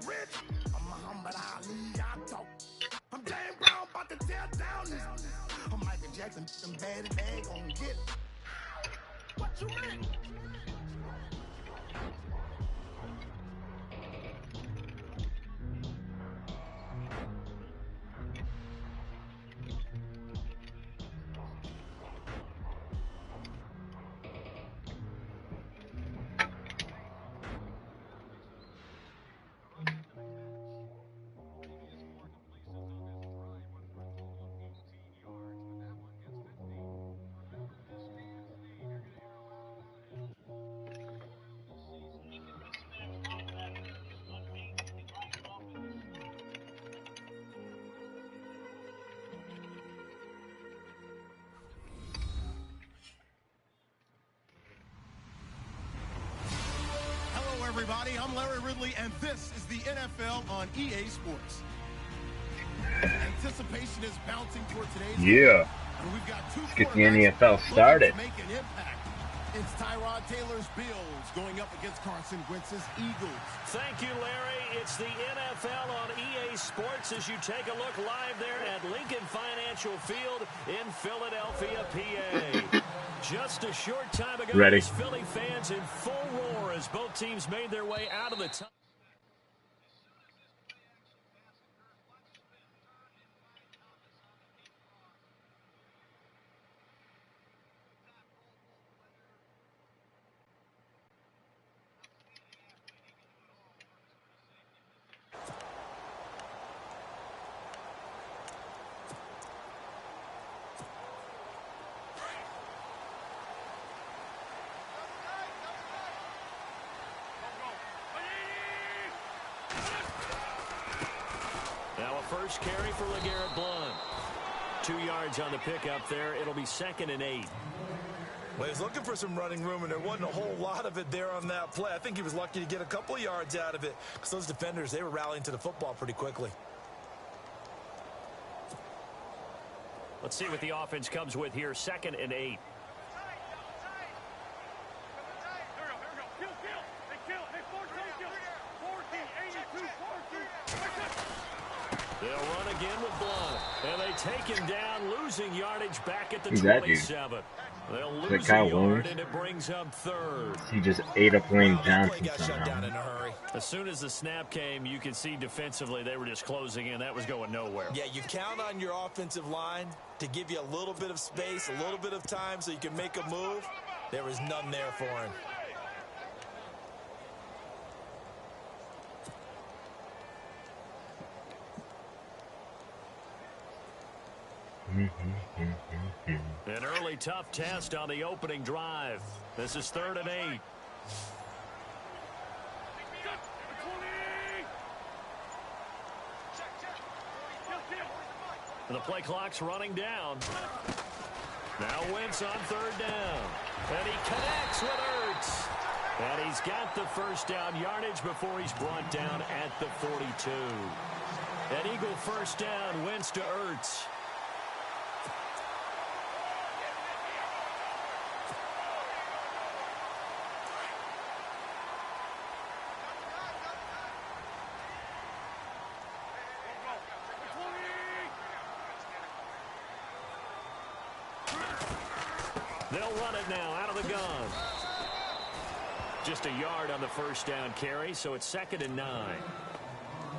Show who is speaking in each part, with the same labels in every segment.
Speaker 1: I'm Muhammad Ali, I talk. I'm James Brown, about to tear down this. I'm Michael Jackson, them bad they gon' get. What you mean?
Speaker 2: Everybody, I'm Larry Ridley, and this is the NFL on EA Sports. Anticipation is bouncing toward today's
Speaker 3: game, and
Speaker 2: we've got two
Speaker 3: let's get the NFL started.
Speaker 2: Make an impact. It's Tyrod Taylor's Bills going up against Carson Wentz's Eagles.
Speaker 4: Thank you, Larry. It's the NFL on EA Sports as you take a look live there at Lincoln Financial Field in Philadelphia, PA. Just a short time ago, these Philly fans in full roar as both teams made their way out of the top. First carry for LeGarrette Blount. 2 yards on the pickup there. It'll be 2nd and 8.
Speaker 5: Well, he's looking for some running room, and there wasn't a whole lot of it there on that play. I think he was lucky to get a couple of yards out of it because those defenders, they were rallying to the football pretty quickly.
Speaker 4: Let's see what the offense comes with here. 2nd and 8. They'll run again with Blount. And they take him down, losing yardage back at the 27. They'll lose a yard, and it brings up 3rd.
Speaker 3: He just ate up Lane Johnson.
Speaker 4: As soon as the snap came, you could see defensively they were just closing in. That was going nowhere.
Speaker 5: Yeah, you count on your offensive line to give you a little bit of space, a little bit of time so you can make a move. There was none there for him.
Speaker 4: An early tough test on the opening drive. This is 3rd and 8. The play clock's running down. Now Wentz on 3rd down. And he connects with Ertz. And he's got the first down yardage before he's brought down at the 42. An Eagle first down, Wentz to Ertz. They'll run it now out of the gun. Just a yard on the first down carry, so it's 2nd and 9.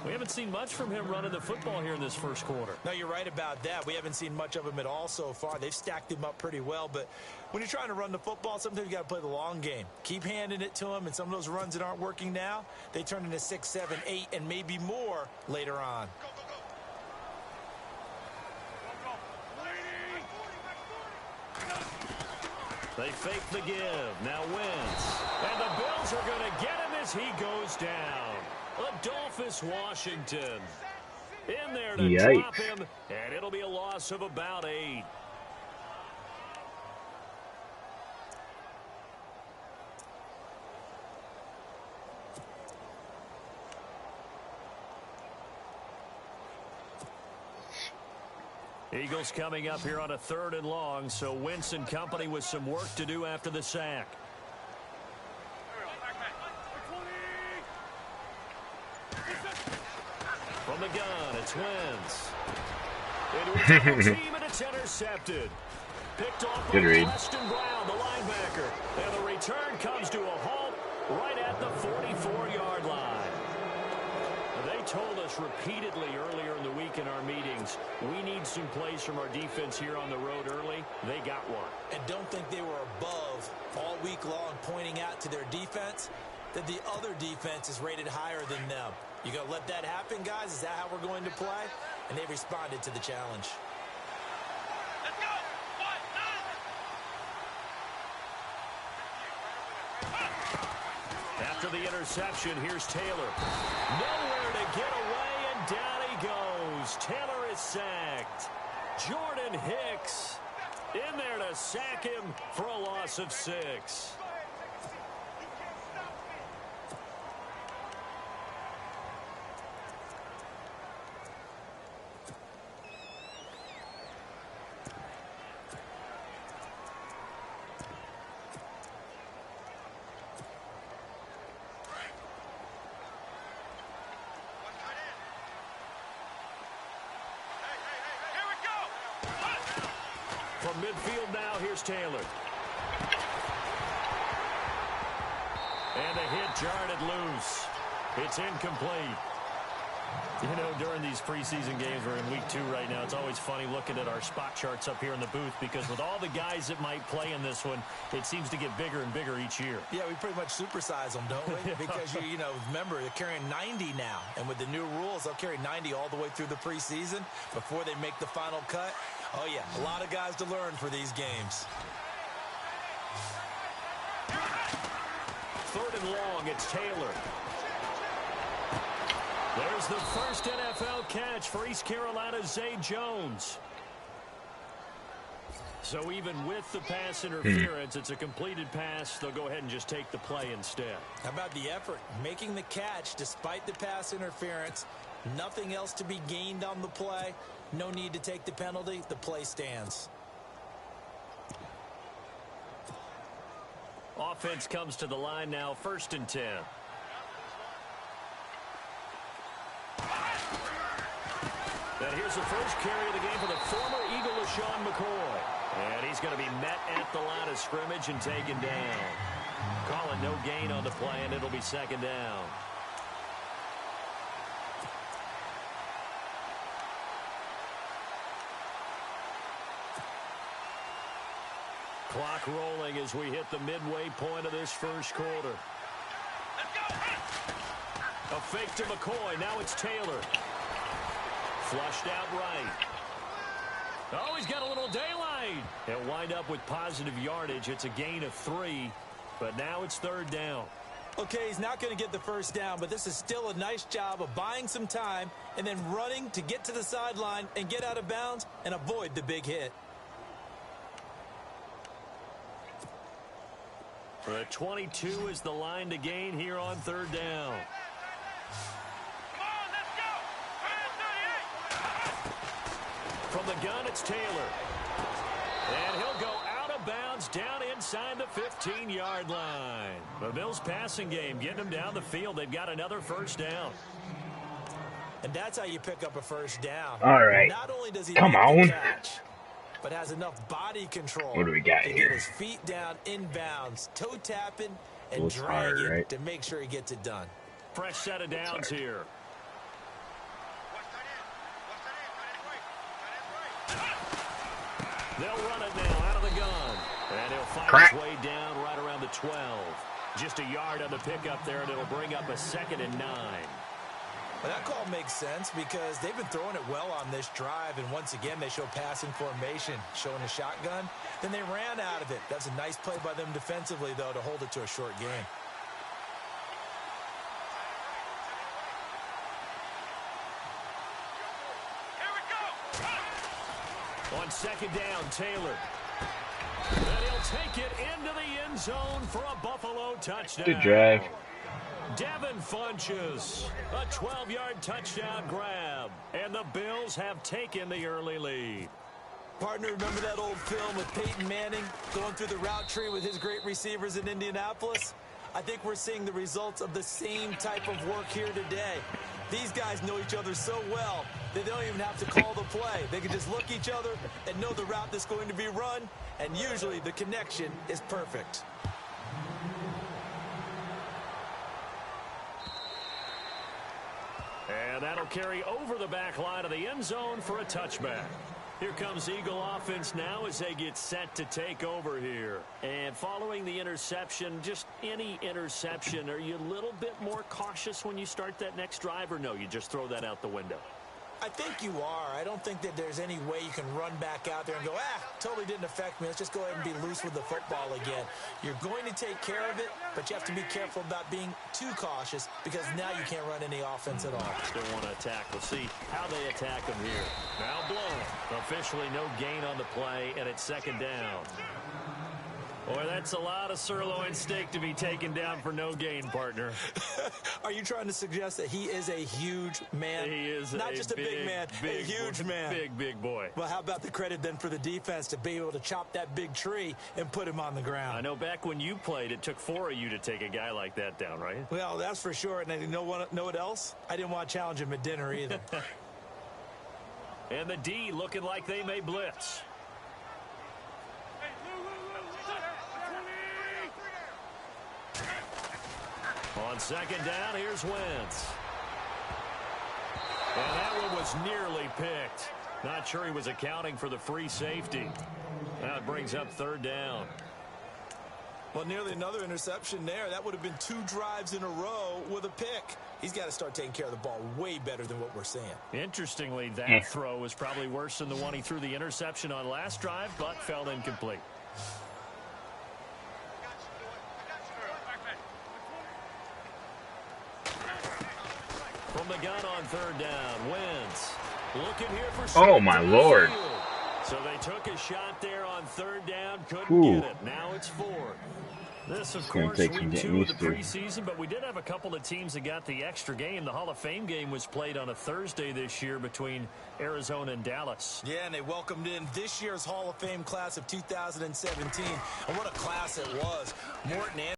Speaker 4: We haven't seen much from him running the football here in this first quarter.
Speaker 5: No, you're right about that. We haven't seen much of him at all so far. They've stacked him up pretty well, but when you're trying to run the football, sometimes you got to play the long game. Keep handing it to him, and some of those runs that aren't working now, they turn into 6, 7, 8, and maybe more later on.
Speaker 4: They fake the give. Now Wentz. And the Bills are going to get him as he goes down. Adolphus Washington in there to drop him, and it'll be a loss of about 8. Eagles coming up here on a 3rd and long, so Wentz and company with some work to do after the sack. the gun, it's Wentz. Into a double team, and it's intercepted. Picked off by Weston Brown, the linebacker. And the return comes to a halt right at the 44-yard line. They told us repeatedly earlier in the week in our meetings, we need some plays from our defense here on the road early. They got one.
Speaker 5: And don't think they were above all week long pointing out to their defense that the other defense is rated higher than them. You going to let that happen, guys? Is that how we're going to play? And they responded to the challenge.
Speaker 6: Let's go!
Speaker 4: After the interception, here's Taylor. Nowhere to get away, and down he goes. Taylor is sacked. Jordan Hicks in there to sack him for a loss of 6. From midfield now, here's Taylor. And a hit jarred it loose. It's incomplete. You know, during these preseason games, we're in week 2 right now, it's always funny looking at our spot charts up here in the booth because with all the guys that might play in this one, it seems to get bigger and bigger each year.
Speaker 5: Yeah, we pretty much supersize them, don't we? Because, you know, remember, they're carrying 90 now. And with the new rules, they'll carry 90 all the way through the preseason before they make the final cut. Oh, yeah, a lot of guys to learn for these games.
Speaker 4: 3rd and long, it's Taylor. There's the first NFL catch for East Carolina's Zay Jones. So even with the pass interference, it's a completed pass. They'll go ahead and just take the play instead.
Speaker 5: How about the effort? Making the catch despite the pass interference. Nothing else to be gained on the play. No need to take the penalty. The play stands.
Speaker 4: Offense comes to the line now, 1st and 10. And here's the first carry of the game for the former Eagle, LaShawn McCoy. And he's going to be met at the line of scrimmage and taken down. Calling no gain on the play, and it'll be 2nd down. Clock rolling as we hit the midway point of this first quarter. A fake to McCoy. Now it's Taylor. Flushed out right. Oh, he's got a little daylight. He'll wind up with positive yardage. It's a gain of 3, but now it's 3rd down.
Speaker 5: Okay, he's not going to get the first down, but this is still a nice job of buying some time and then running to get to the sideline and get out of bounds and avoid the big hit.
Speaker 4: The 22 is the line to gain here on 3rd down. From the gun, it's Taylor. And he'll go out of bounds down inside the 15-yard line. The Bills passing game getting them down the field. They've got another first down.
Speaker 5: And that's how you pick up a first down.
Speaker 3: All right.
Speaker 5: Not only does he
Speaker 3: Come
Speaker 5: make
Speaker 3: on.
Speaker 5: the catch, but has enough body control
Speaker 3: What do we got
Speaker 5: to
Speaker 3: here?
Speaker 5: get his feet down inbounds, toe tapping, and
Speaker 3: Goes hard,
Speaker 5: dragging
Speaker 3: right?
Speaker 5: to make sure he gets it done.
Speaker 4: Fresh set of downs here. They'll run it now out of the gun. And he'll find his way down right around the 12. Just a yard on the pickup there, and it'll bring up a 2nd and 9.
Speaker 5: Well, that call makes sense because they've been throwing it well on this drive, and once again, they show passing formation, showing a shotgun. Then they ran out of it. That's a nice play by them defensively, though, to hold it to a short game.
Speaker 4: On 2nd down, Taylor. And he'll take it into the end zone for a Buffalo touchdown.
Speaker 3: Good drive.
Speaker 4: Devin Funchess, a 12-yard touchdown grab. And the Bills have taken the early lead.
Speaker 5: Partner, remember that old film with Peyton Manning going through the route tree with his great receivers in Indianapolis? I think we're seeing the results of the same type of work here today. These guys know each other so well that they don't even have to call the play. They can just look each other and know the route that's going to be run, and usually the connection is perfect.
Speaker 4: And that'll carry over the back line of the end zone for a touchback. Here comes Eagle offense now as they get set to take over here. And following the interception, just any interception, are you a little bit more cautious when you start that next drive, or no, you just throw that out the window?
Speaker 5: I think you are. I don't think that there's any way you can run back out there and go, totally didn't affect me. Let's just go ahead and be loose with the football again. You're going to take care of it, but you have to be careful about being too cautious because now you can't run any offense at all.
Speaker 4: Still want to attack. We'll see how they attack them here. Now blown. Officially no gain on the play, and it's second down. Boy, that's a lot of sirloin steak to be taken down for no gain, partner.
Speaker 5: Are you trying to suggest that he is a huge man?
Speaker 4: He is
Speaker 5: not just a big man, a huge man.
Speaker 4: Big boy.
Speaker 5: Well, how about the credit then for the defense to be able to chop that big tree and put him on the ground?
Speaker 4: I know back when you played, it took 4 of you to take a guy like that down, right?
Speaker 5: Well, that's for sure. And you know what else? I didn't want to challenge him at dinner either.
Speaker 4: And the D looking like they may blitz. On second down, here's Wentz. And that one was nearly picked. Not sure he was accounting for the free safety. Now it brings up third down.
Speaker 5: Well, nearly another interception there. That would have been 2 drives in a row with a pick. He's got to start taking care of the ball way better than what we're seeing.
Speaker 4: Interestingly, that throw was probably worse than the one he threw the interception on last drive, but fell incomplete. From the gun on third down, Wentz looking here for.
Speaker 3: Oh my Lord!
Speaker 4: So they took a shot there on third down, couldn't get it. Now it's 4. This, of course, week 2 of the preseason, but we did have a couple of teams that got the extra game. The Hall of Fame game was played on a Thursday this year between Arizona and Dallas.
Speaker 5: Yeah, and they welcomed in this year's Hall of Fame class of 2017. And what a class it was. Morton Anderson,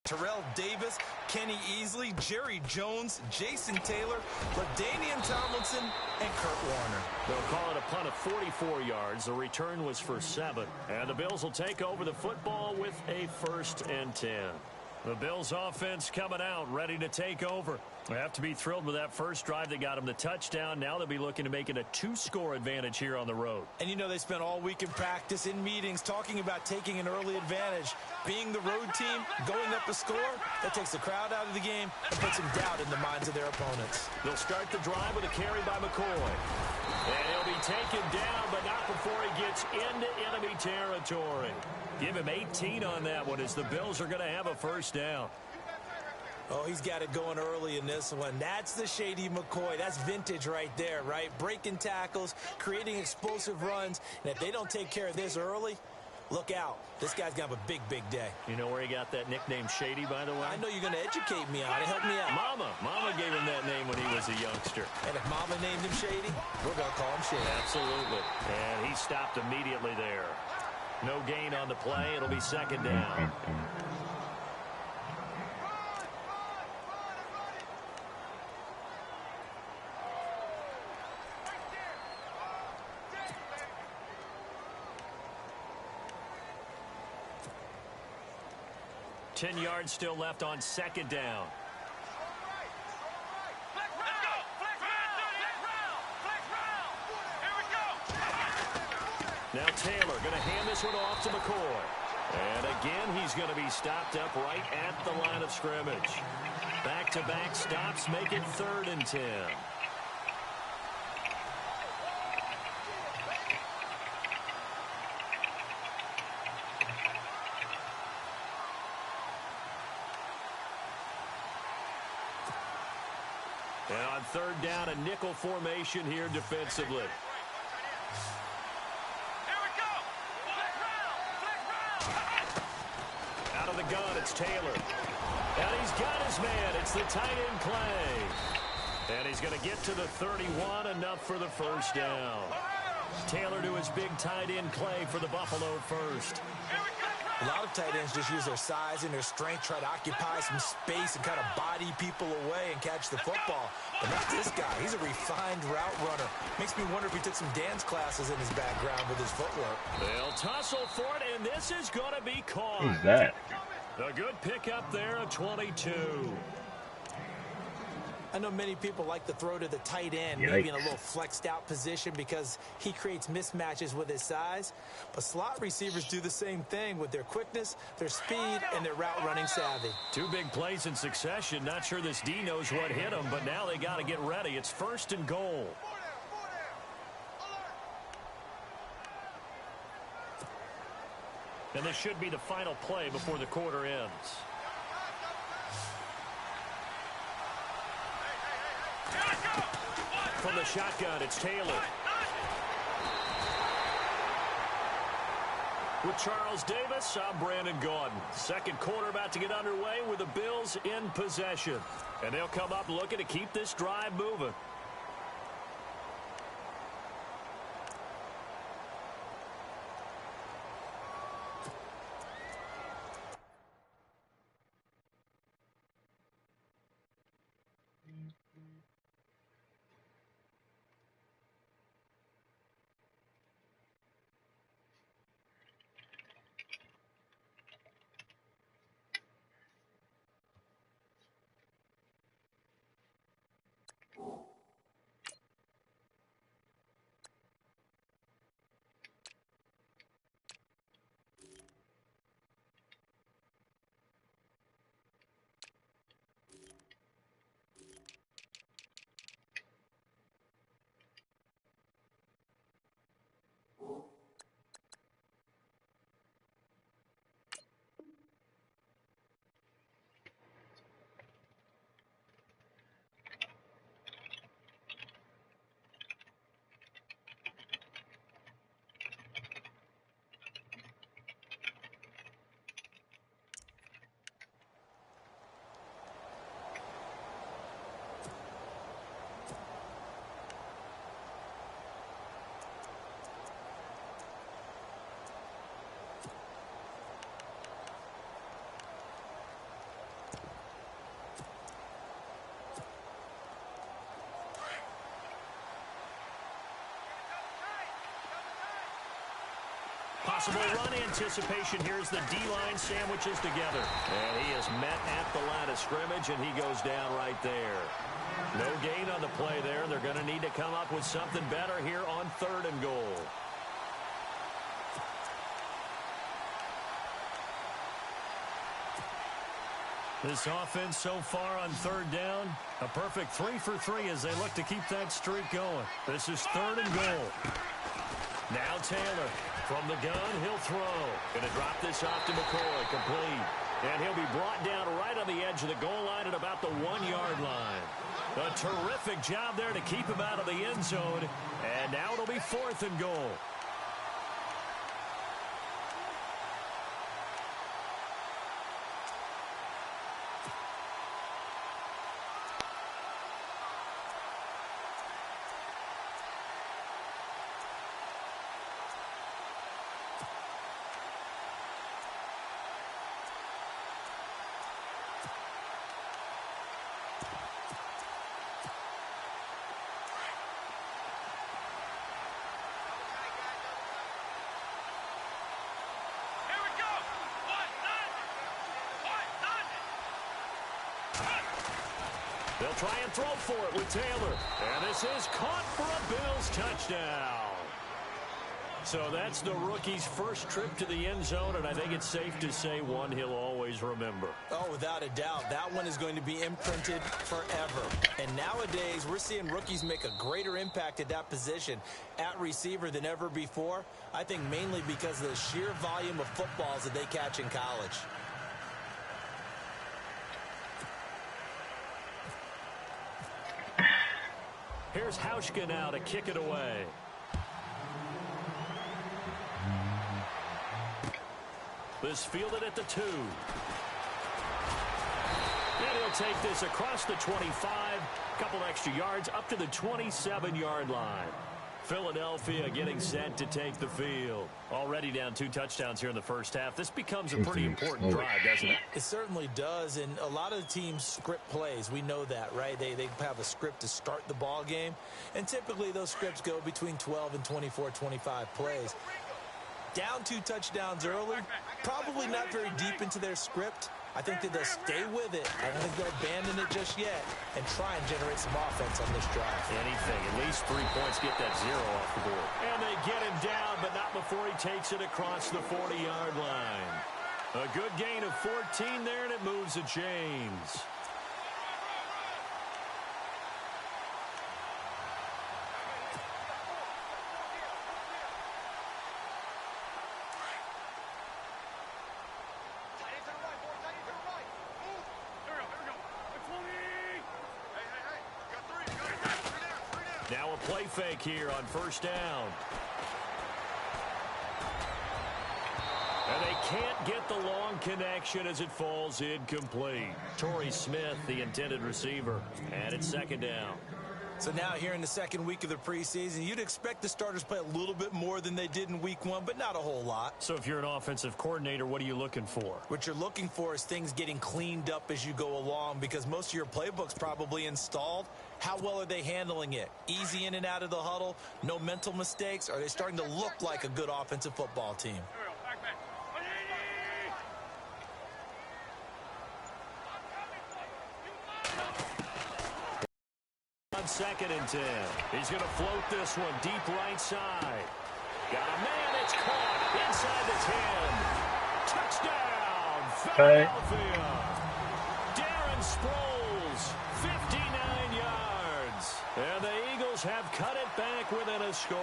Speaker 5: Terrell Davis, Kenny Easley, Jerry Jones, Jason Taylor, LaDainian Tomlinson, and Kurt Warner.
Speaker 4: They'll call it a punt of 44 yards. The return was for 7. And the Bills will take over the football with a 1st and 10. The Bills offense coming out, ready to take over. They have to be thrilled with that first drive that got them the touchdown. Now they'll be looking to make it a 2-score advantage here on the road.
Speaker 5: And you know they spent all week in practice, in meetings, talking about taking an early advantage. Being the road team, going up a score, that takes the crowd out of the game and puts some doubt in the minds of their opponents.
Speaker 4: They'll start the drive with a carry by McCoy. And he'll be taken down, but not before he gets into enemy territory. Give him 18 on that one as the Bills are going to have a first down.
Speaker 5: Oh, he's got it going early in this one. That's the Shady McCoy. That's vintage right there, right? Breaking tackles, creating explosive runs. And if they don't take care of this early, look out. This guy's going to have a big, big day.
Speaker 4: You know where he got that nickname Shady, by the way?
Speaker 5: I know you're going to educate me on it. Help me out.
Speaker 4: Mama gave him that name when he was a youngster.
Speaker 5: And if Mama named him Shady, we're going to call him Shady.
Speaker 4: Absolutely. And he stopped immediately there. No gain on the play. It'll be second down. Ten yards still left on second down. Now Taylor going to hand this one off to McCoy. And again, he's going to be stopped up right at the line of scrimmage. Back-to-back stops make it 3rd and 10. And on third down, a nickel formation here defensively. Out of the gun, it's Taylor. And he's got his man. It's the tight end Clay. And he's going to get to the 31, enough for the first down. Taylor to his big tight end Clay for the Buffalo first.
Speaker 5: A lot of tight ends just use their size and their strength, try to occupy some space and kind of body people away and catch the football. But not this guy. He's a refined route runner. Makes me wonder if he took some dance classes in his background with his footwork.
Speaker 4: They'll tussle for it, and this is going to be caught.
Speaker 3: Who's that?
Speaker 4: A good pickup there of 22.
Speaker 5: I know many people like to throw to the tight end,
Speaker 3: Yikes.
Speaker 5: maybe in a little flexed out position because he creates mismatches with his size. But slot receivers do the same thing with their quickness, their speed, and their route running savvy.
Speaker 4: Two big plays in succession. Not sure this D knows what hit him, but now they got to get ready. It's 1st and goal. And this should be the final play before the quarter ends. From the shotgun, it's Taylor. With Charles Davis, I'm Brandon Gaudin. Second quarter about to get underway with the Bills in possession. And they'll come up looking to keep this drive moving. Possible run anticipation. Here's the D-line sandwiches together. And he is met at the line of scrimmage, and he goes down right there. No gain on the play there. They're going to need to come up with something better here on 3rd and goal. This offense so far on 3rd down, a perfect 3 for 3 as they look to keep that streak going. This is 3rd and goal. Now Taylor from the gun, he'll throw. Going to drop this off to McCoy, complete. And he'll be brought down right on the edge of the goal line at about the 1-yard line. A terrific job there to keep him out of the end zone. And now it'll be 4th and goal. They'll try and throw for it with Taylor. And this is caught for a Bills touchdown. So that's the rookie's first trip to the end zone, and I think it's safe to say one he'll always remember.
Speaker 5: Oh, without a doubt. That one is going to be imprinted forever. And nowadays, we're seeing rookies make a greater impact at that position at receiver than ever before. I think mainly because of the sheer volume of footballs that they catch in college.
Speaker 4: Here's Hauschka now to kick it away. This fielded at the 2. And he'll take this across the 25. A couple extra yards up to the 27-yard line. Philadelphia getting set to take the field. Already down 2 touchdowns here in the first half. This becomes a pretty important drive, doesn't it?
Speaker 5: It certainly does, and a lot of the teams script plays. We know that, right? They have a script to start the ball game, and typically those scripts go between 12 and 24, 25 plays. Down 2 touchdowns early, probably not very deep into their script. I think that they'll stay with it. I don't think they'll abandon it just yet and try and generate some offense on this drive.
Speaker 4: Anything. At least 3 points, get that 0 off the board. And they get him down, but not before he takes it across the 40-yard line. A good gain of 14 there, and it moves the chains. Now a play fake here on first down. And they can't get the long connection as it falls incomplete. Torrey Smith, the intended receiver. And it's second down.
Speaker 5: So now here in the second week of the preseason, you'd expect the starters play a little bit more than they did in week 1, but not a whole lot.
Speaker 4: So if you're an offensive coordinator, what are you looking for?
Speaker 5: What you're looking for is things getting cleaned up as you go along, because most of your playbook's probably installed. How well are they handling it? Easy in and out of the huddle, no mental mistakes? Are they starting to look like a good offensive football team?
Speaker 4: On 2nd and 10. He's going to float this one deep right side. Got a man. It's caught inside the 10. Touchdown, Philadelphia. Darren Sproles, 59 yards. And the Eagles have cut it back within a score.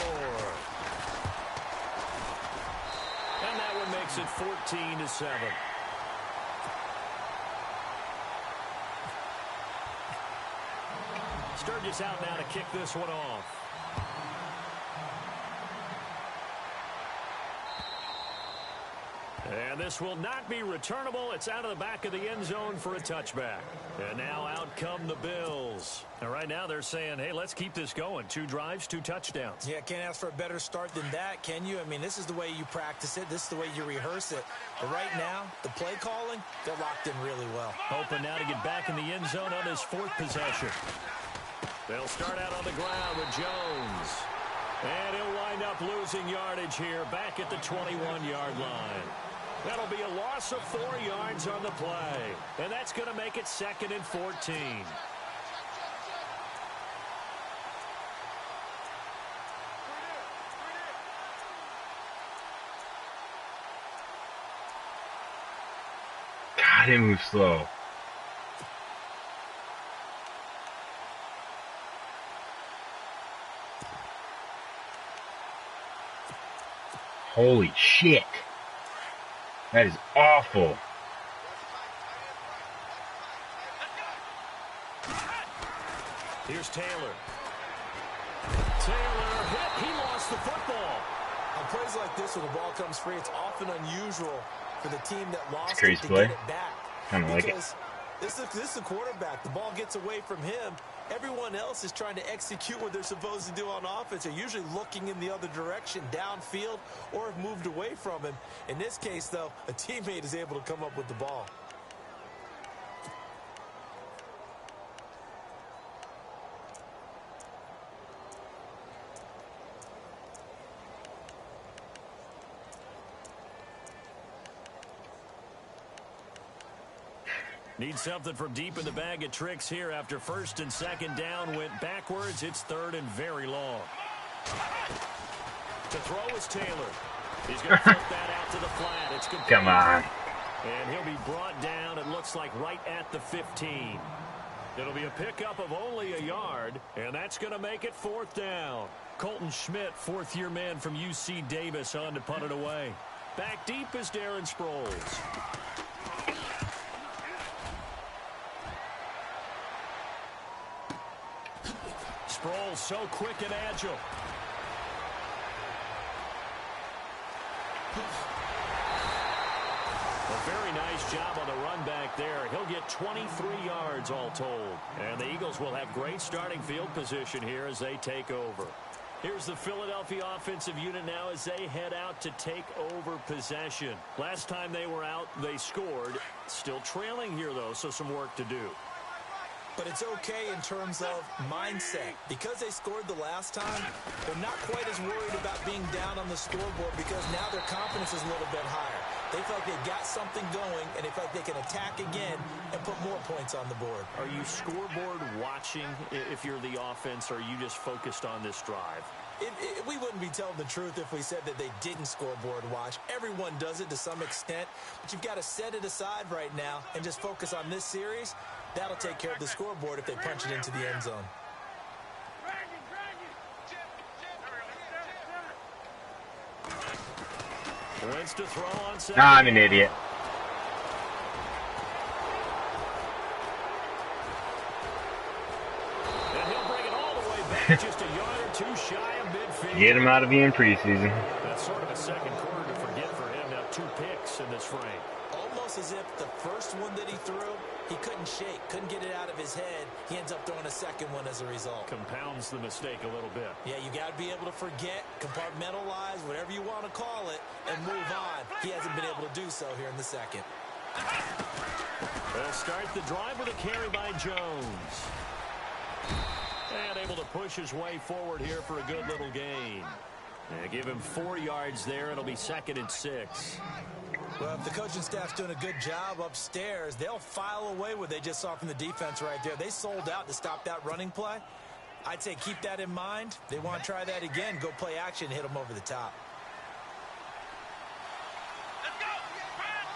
Speaker 4: And that one makes it 14-7. Sturgis out now to kick this one off. And this will not be returnable. It's out of the back of the end zone for a touchback. And now out come the Bills. And right now they're saying, hey, let's keep this going. 2 drives, 2 touchdowns.
Speaker 5: Yeah, can't ask for a better start than that, can you? I mean, this is the way you practice it. This is the way you rehearse it. But right now, the play calling, they're locked in really well.
Speaker 4: Hoping now to get back in the end zone on his 4th possession. They'll start out on the ground with Jones. And he'll wind up losing yardage here back at the 21-yard line. That'll be a loss of 4 yards on the play. And that's going to make it 2nd and 14.
Speaker 3: God, it moves slow. Holy shit. That is awful.
Speaker 4: Here's Taylor. Taylor hit. He lost the football.
Speaker 5: On plays like this where the ball comes free, it's often unusual for the team that lost
Speaker 3: it
Speaker 5: to
Speaker 3: play.
Speaker 5: get it back.
Speaker 3: Kind of like it.
Speaker 5: This is the quarterback. The ball gets away from him. Everyone else is trying to execute what they're supposed to do on offense. They're usually looking in the other direction, downfield, or have moved away from him. In this case, though, a teammate is able to come up with the ball.
Speaker 4: Need something from deep in the bag of tricks here after 1st and 2nd down went backwards. It's 3rd and very long. To throw is Taylor. He's going to flip that out to the flat. It's complete.
Speaker 3: Come on.
Speaker 4: And he'll be brought down, it looks like, right at the 15. It'll be a pickup of only a yard, and that's going to make it 4th down. Colton Schmidt, 4th-year man from UC Davis, on to punt it away. Back deep is Darren Sproles. Sproles so quick and agile. A very nice job on the run back there. He'll get 23 yards all told. And the Eagles will have great starting field position here as they take over. Here's the Philadelphia offensive unit now as they head out to take over possession. Last time they were out, they scored. Still trailing here, though, so some work to do.
Speaker 5: But it's okay in terms of mindset. Because they scored the last time, they're not quite as worried about being down on the scoreboard because now their confidence is a little bit higher. They feel like they've got something going, and they feel like they can attack again and put more points on the board.
Speaker 4: Are you scoreboard watching if you're the offense, or are you just focused on this drive?
Speaker 5: We wouldn't be telling the truth if we said that they didn't scoreboard watch. Everyone does it to some extent, but you've got to set it aside right now and just focus on this series. That'll take care of the scoreboard if they punch it into the end zone.
Speaker 4: Wins to throw on second.
Speaker 3: Nah, I'm an idiot.
Speaker 4: And he'll bring it all the way back, just a yard or two shy of midfield.
Speaker 3: Get him out of being preseason.
Speaker 4: That's sort of a second quarter to forget for him. Now 2 picks in this frame.
Speaker 5: Almost as if the first one that he threw, he couldn't shake, couldn't get it out of his head. He ends up throwing a second one as a result.
Speaker 4: Compounds the mistake a little bit.
Speaker 5: Yeah, you got to be able to forget, compartmentalize, whatever you want to call it, and move on. He hasn't been able to do so here in the second.
Speaker 4: They'll start the drive with a carry by Jones. And able to push his way forward here for a good little gain. And give him 4 yards there. It'll be 2nd and 6.
Speaker 5: Well, if the coaching staff's doing a good job upstairs, they'll file away what they just saw from the defense right there. They sold out to stop that running play. I'd say keep that in mind. They want to try that again. Go play action, hit them over the top.
Speaker 6: Let's go. Ryan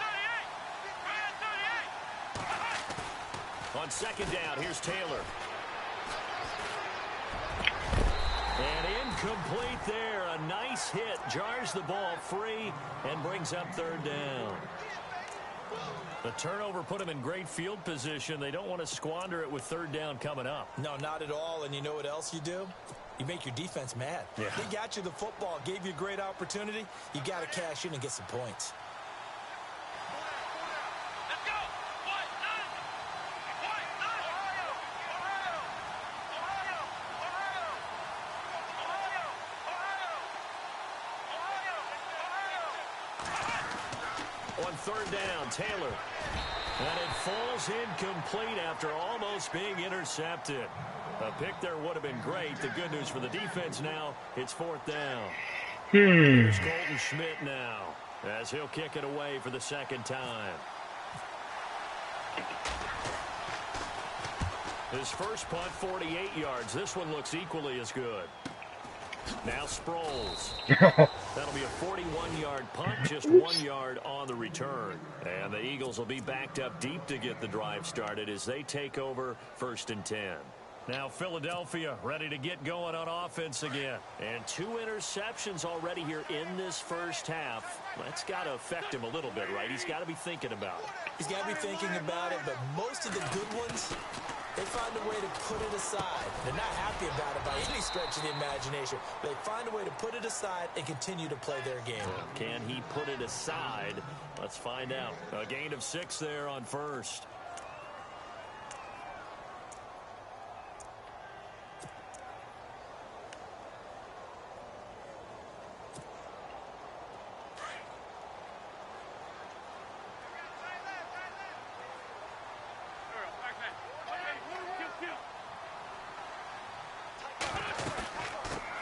Speaker 6: 38.
Speaker 4: On 2nd down, here's Taylor. And incomplete there. A nice hit. Jars the ball free and brings up 3rd down. The turnover put him in great field position. They don't want to squander it with 3rd down coming up.
Speaker 5: No, not at all. And you know what else you do? You make your defense mad.
Speaker 4: Yeah.
Speaker 5: They got you the football, gave you a great opportunity. You got to cash in and get some points.
Speaker 6: Let's go. What?
Speaker 4: On 3rd down, Taylor. And it falls incomplete after almost being intercepted. A pick there would have been great. The good news for the defense now, it's 4th down. Here's Colton Schmidt now as he'll kick it away for the 2nd time. His first punt, 48 yards. This one looks equally as good. Now Sproles. That'll be a 41-yard punt, just 1 yard on the return. And the Eagles will be backed up deep to get the drive started as they take over 1st and 10. Now Philadelphia ready to get going on offense again. And 2 interceptions already here in this first half. That's got to affect him a little bit, right? He's got to be thinking about it.
Speaker 5: He's got to be thinking about it, but most of the good ones, they find a way to put it aside. They're not happy about it by any stretch of the imagination. They find a way to put it aside and continue to play their game.
Speaker 4: Can he put it aside? Let's find out. A gain of 6 there on 1st.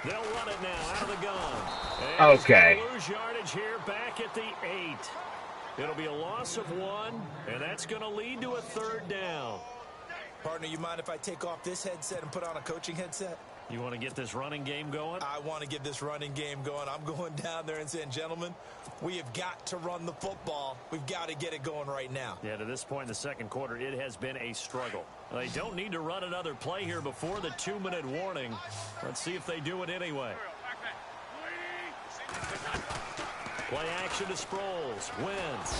Speaker 4: They'll run it now out of the gun. And
Speaker 3: Okay.
Speaker 4: Lose yardage here back at the 8. It'll be a loss of 1, and that's going to lead to a 3rd down.
Speaker 5: Partner, you mind if I take off this headset and put on a coaching headset?
Speaker 4: You want to get this running game going?
Speaker 5: I want to get this running game going. I'm going down there and saying, gentlemen, we have got to run the football. We've got to get it going right now.
Speaker 4: Yeah, to this point in the second quarter, it has been a struggle. They don't need to run another play here before the 2-minute warning. Let's see if they do it anyway. Play action to Sproles. Wins.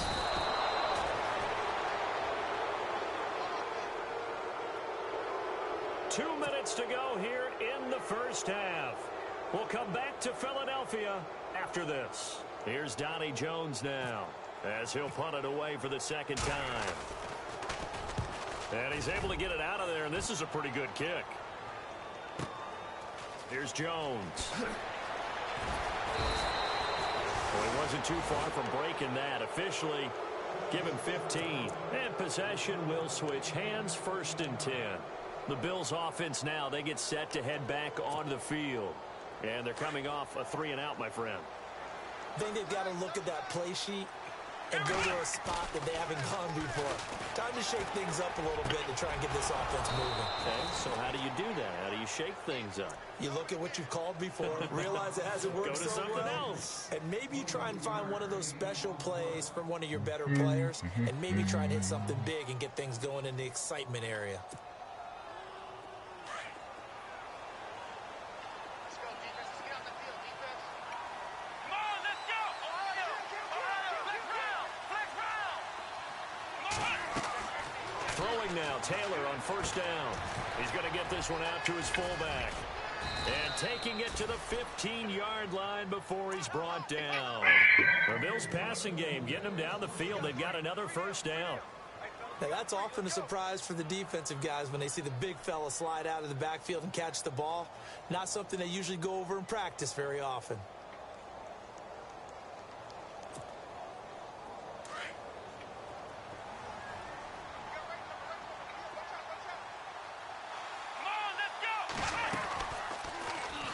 Speaker 4: Two minutes to go here in the first half. We'll come back to Philadelphia after this. Here's Donnie Jones now as he'll punt it away for the 2nd time. And he's able to get it out of there, and this is a pretty good kick. Here's Jones. Well, he wasn't too far from breaking that. Officially, give him 15. And possession will switch hands, 1st and 10. The Bills offense now, they get set to head back onto the field. And they're coming off a 3-and-out, my friend.
Speaker 5: I think they've got to look at that play sheet and go to a spot that they haven't gone before. Time to shake things up a little bit to try and get this offense moving.
Speaker 4: Okay, so how do you do that? How do you shake things up?
Speaker 5: You look at what you've called before, realize it hasn't worked
Speaker 4: Go to
Speaker 5: so
Speaker 4: something
Speaker 5: well,
Speaker 4: else.
Speaker 5: and maybe you try and find one of those special plays from one of your better players, and maybe try and hit something big and get things going in the excitement area.
Speaker 4: Throwing now, Taylor on 1st down. He's going to get this one out to his fullback. And taking it to the 15-yard line before he's brought down. The Bills' passing game, getting them down the field. They've got another 1st down.
Speaker 5: Now, that's often a surprise for the defensive guys when they see the big fella slide out of the backfield and catch the ball. Not something they usually go over in practice very often.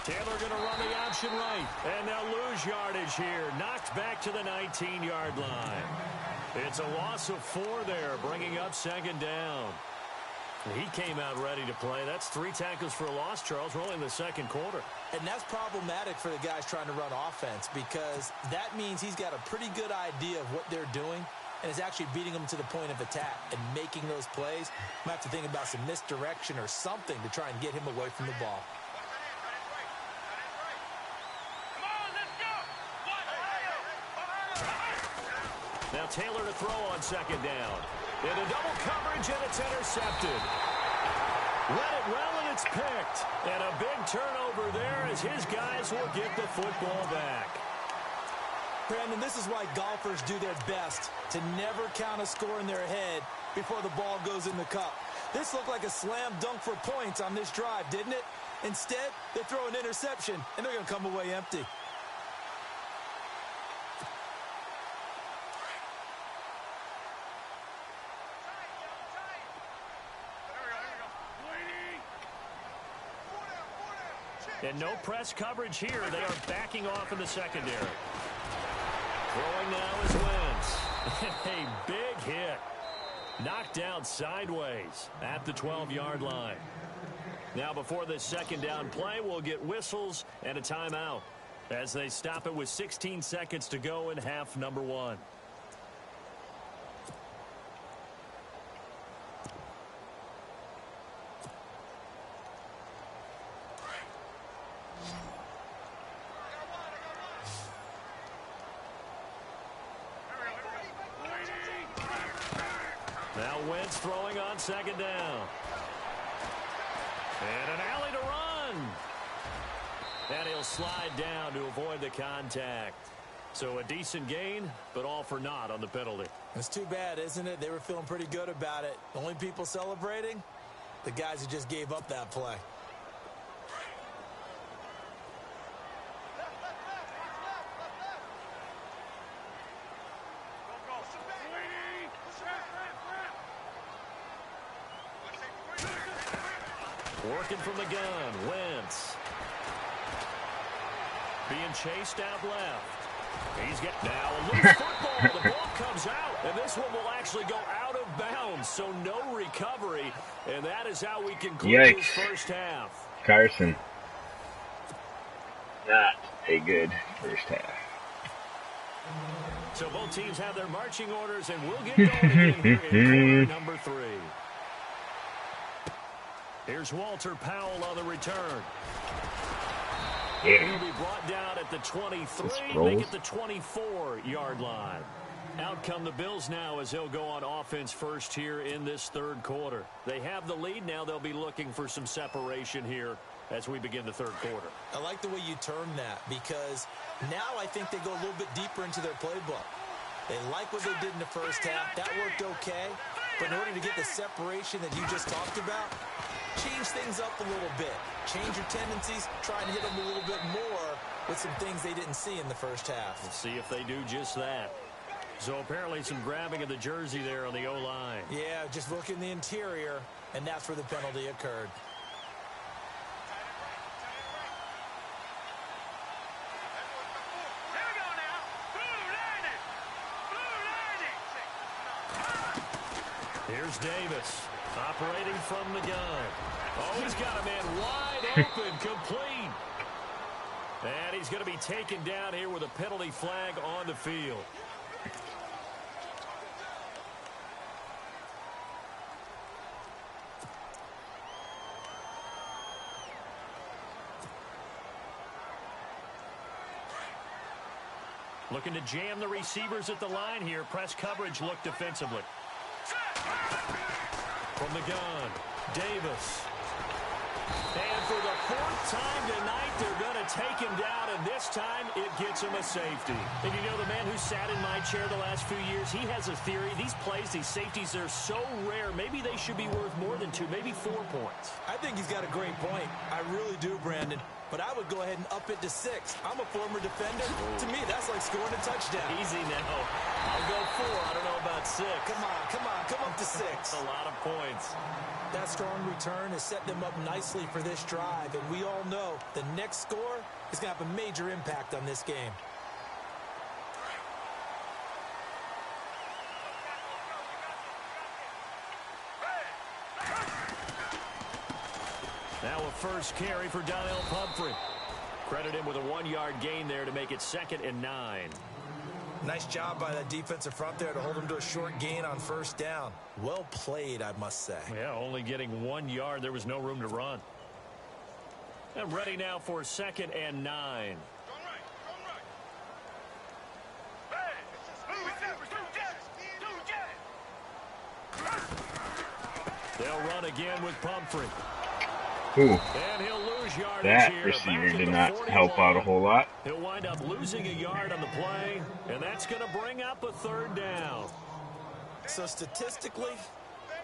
Speaker 4: Taylor going to run the option right. And they'll lose yardage here. Knocked back to the 19-yard line. It's a loss of 4 there, bringing up 2nd down. He came out ready to play. That's 3 tackles for a loss, Charles. We're only in the 2nd quarter.
Speaker 5: And that's problematic for the guys trying to run offense because that means he's got a pretty good idea of what they're doing and is actually beating them to the point of attack and making those plays. Might have to think about some misdirection or something to try and get him away from the ball.
Speaker 4: Now Taylor to throw on 2nd down. Into double coverage, and it's intercepted. Read it well, and it's picked. And a big turnover there as his guys will get the football back.
Speaker 5: Brandon, this is why golfers do their best to never count a score in their head before the ball goes in the cup. This looked like a slam dunk for points on this drive, didn't it? Instead, they throw an interception, and they're going to come away empty.
Speaker 4: And no press coverage here. They are backing off in the secondary. Throwing now is Wentz. A big hit. Knocked down sideways at the 12-yard line. Now before this 2nd down play, we'll get whistles and a timeout as they stop it with 16 seconds to go in half number 1. Now Wentz throwing on 2nd down. And an alley to run. And he'll slide down to avoid the contact. So a decent gain, but all for naught on the penalty.
Speaker 5: It's too bad, isn't it? They were feeling pretty good about it. The only people celebrating, the guys who just gave up that play.
Speaker 4: Working from the gun, Wentz. Being chased out left. He's got now a loose football. The ball comes out, and this one will actually go out of bounds, so no recovery. And that is how we conclude this first half.
Speaker 3: Carson. Not a good first half.
Speaker 4: So both teams have their marching orders, and we'll get going again here in quarter number 3. Here's Walter Powell on the return. He'll be brought down at the 23, make it the 24-yard line. Out come the Bills now as they'll go on offense first here in this 3rd quarter. They have the lead now. They'll be looking for some separation here as we begin the 3rd quarter.
Speaker 5: I like the way you term that because now I think they go a little bit deeper into their playbook. They like what they did in the first half. That worked okay. But in order to get the separation that you just talked about, change things up a little bit. Change your tendencies, try and hit them a little bit more with some things they didn't see in the first half.
Speaker 4: We'll see if they do just that. So apparently some grabbing of the jersey there on the O-line.
Speaker 5: Yeah, just look in the interior, and that's where the penalty occurred.
Speaker 4: Here's Davis, operating from the gun. Oh, he's got a man wide open, complete. And he's going to be taken down here with a penalty flag on the field. Looking to jam the receivers at the line here. Press coverage look defensively. From the gun, Davis. And for the fourth time tonight, they're going to take him down, and this time it gets him a safety. And you know, the man who sat in my chair the last few years, he has a theory. These plays, these safeties, they're so rare. Maybe they should be worth more than 2, maybe 4 points.
Speaker 5: I think he's got a great point. I really do, Brandon. But I would go ahead and up it to 6. I'm a former defender. To me, that's like scoring a touchdown.
Speaker 4: Easy now. I'll go 4. I don't know about 6.
Speaker 5: Come up to 6.
Speaker 4: A lot of points.
Speaker 5: That strong return has set them up nicely for this drive, and we all know the next score is going to have a major impact on this game.
Speaker 4: Now a first carry for Donnell Pumphrey. Credit him with a 1-yard gain there to make it 2nd and 9.
Speaker 5: Nice job by that defensive front there to hold him to a short gain on first down. Well played, I must say.
Speaker 4: Yeah, only getting 1 yard. There was no room to run. And ready now for 2nd and 9. They'll run again with Pumphrey.
Speaker 3: Ooh.
Speaker 4: And he'll lose yardage
Speaker 3: That
Speaker 4: here.
Speaker 3: receiver
Speaker 4: Back
Speaker 3: did
Speaker 4: to
Speaker 3: not
Speaker 4: 41.
Speaker 3: help out a whole lot.
Speaker 4: He'll wind up losing a yard on the play, and that's going to bring up a 3rd down.
Speaker 5: So statistically,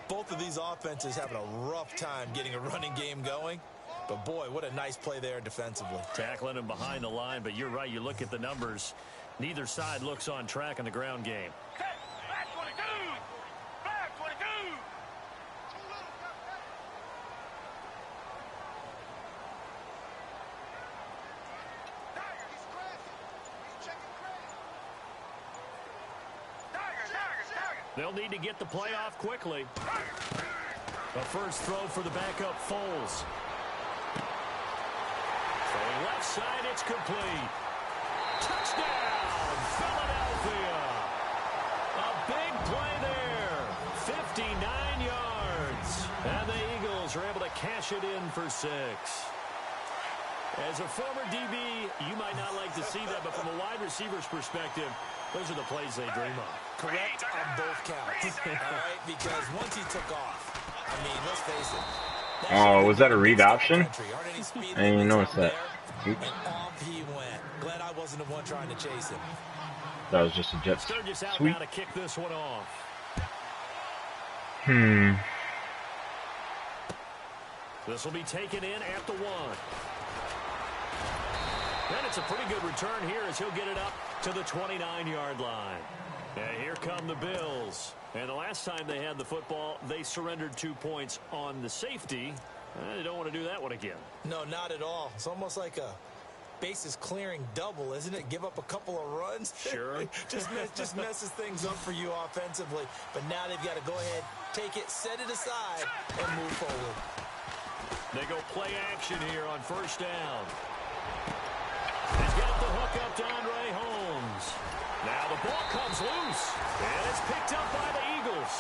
Speaker 5: both of these offenses having a rough time getting a running game going. But boy, what a nice play there defensively.
Speaker 4: Tackling him behind the line, but you're right. You look at the numbers. Neither side looks on track in the ground game. They'll need to get the play off quickly. The first throw for the backup Foles. Throwing left side, it's complete. Touchdown, Philadelphia. A big play there. 59 yards. And the Eagles are able to cash it in for 6. As a former DB, you might not like to see that, but from a wide receiver's perspective, those are the plays they dream of.
Speaker 5: Correct on both counts. All right, because once he took off, I mean, let's face it.
Speaker 3: Oh, was that a read option? I didn't even notice that.
Speaker 5: And off he went. Glad I wasn't the one trying to chase him.
Speaker 3: That was just a jet
Speaker 4: Sturgis out
Speaker 3: sweep.
Speaker 4: now to kick this one off. This will be taken in at the 1. And it's a pretty good return here as he'll get it up to the 29-yard line. And here come the Bills. And the last time they had the football, they surrendered 2 points on the safety. They don't want to do that one again.
Speaker 5: No, not at all. It's almost like a bases clearing double, isn't it? Give up a couple of runs.
Speaker 4: Sure.
Speaker 5: just messes things up for you offensively. But now they've got to go ahead, take it, set it aside, and move forward.
Speaker 4: They go play action here on first down. He's got the hook up to Andre Holmes. Now the ball comes loose, and it's picked up by the Eagles.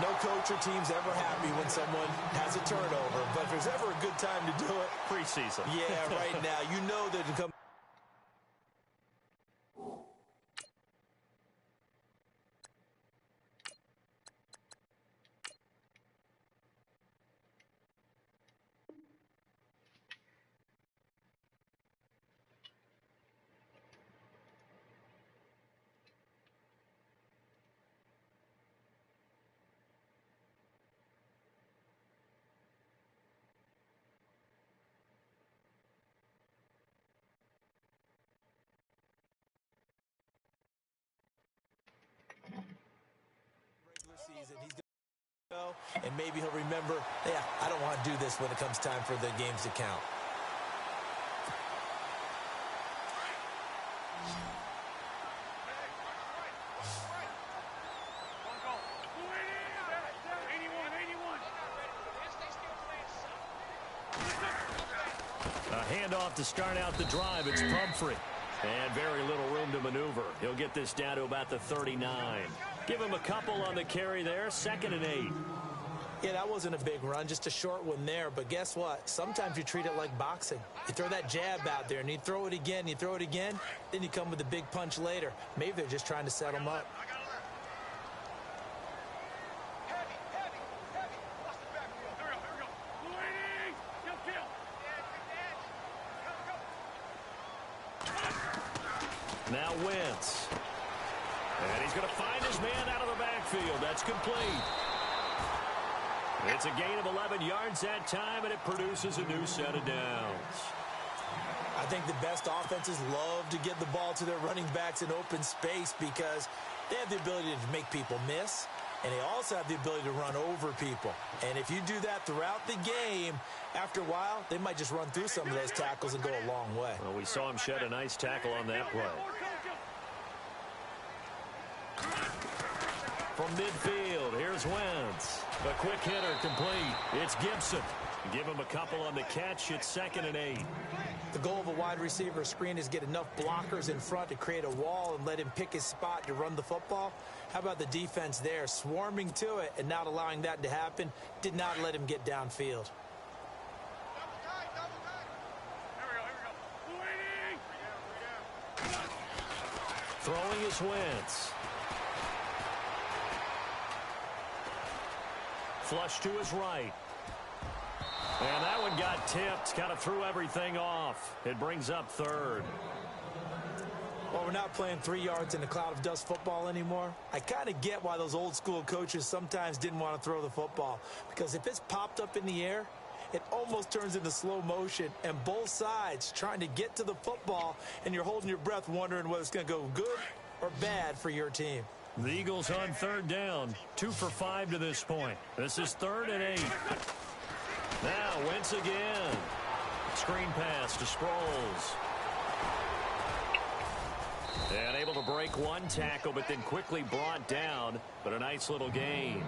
Speaker 5: No coach or team's ever happy when someone has a turnover, but if there's ever a good time to do it,
Speaker 4: Preseason.
Speaker 5: yeah, right now, you know that it comes. preseason. He's going to go, and maybe he'll remember, yeah, I don't want to do this when it comes time for the games to count.
Speaker 4: A handoff to start out the drive. It's Pumphrey. And very little room to maneuver. He'll get this down to about the 39. Give him a couple on the carry there. 2nd and 8.
Speaker 5: Yeah, that wasn't a big run, just a short one there. But guess what? Sometimes you treat it like boxing. You throw that jab out there, and you throw it again, you throw it again, then you come with a big punch later. Maybe they're just trying to set him up.
Speaker 4: Now Wentz. And he's going to find his man out of the backfield. That's complete. It's a gain of 11 yards that time, and it produces a new set of downs.
Speaker 5: I think the best offenses love to get the ball to their running backs in open space because they have the ability to make people miss, and they also have the ability to run over people. And if you do that throughout the game, after a while, they might just run through some of those tackles and go a long way.
Speaker 4: Well, we saw him shed a nice tackle on that play. From midfield, here's Wentz. A quick hitter complete. It's Gibson. Give him a couple on the catch. It's 2nd and 8.
Speaker 5: The goal of a wide receiver screen is get enough blockers in front to create a wall and let him pick his spot to run the football. How about the defense there, swarming to it and not allowing that to happen? Did not let him get downfield.
Speaker 4: Throwing is Wentz. Flush to his right. And that one got tipped. Kind of threw everything off. It brings up 3rd.
Speaker 5: Well, we're not playing 3 yards in a cloud of dust football anymore. I kind of get why those old school coaches sometimes didn't want to throw the football. Because if it's popped up in the air, it almost turns into slow motion. And both sides trying to get to the football, and you're holding your breath wondering whether it's going to go good or bad for your team.
Speaker 4: The Eagles on 3rd down. 2 for 5 to this point. This is 3rd and 8. Now Wentz again. Screen pass to Sproles. And able to break one tackle, but then quickly brought down. But a nice little gain.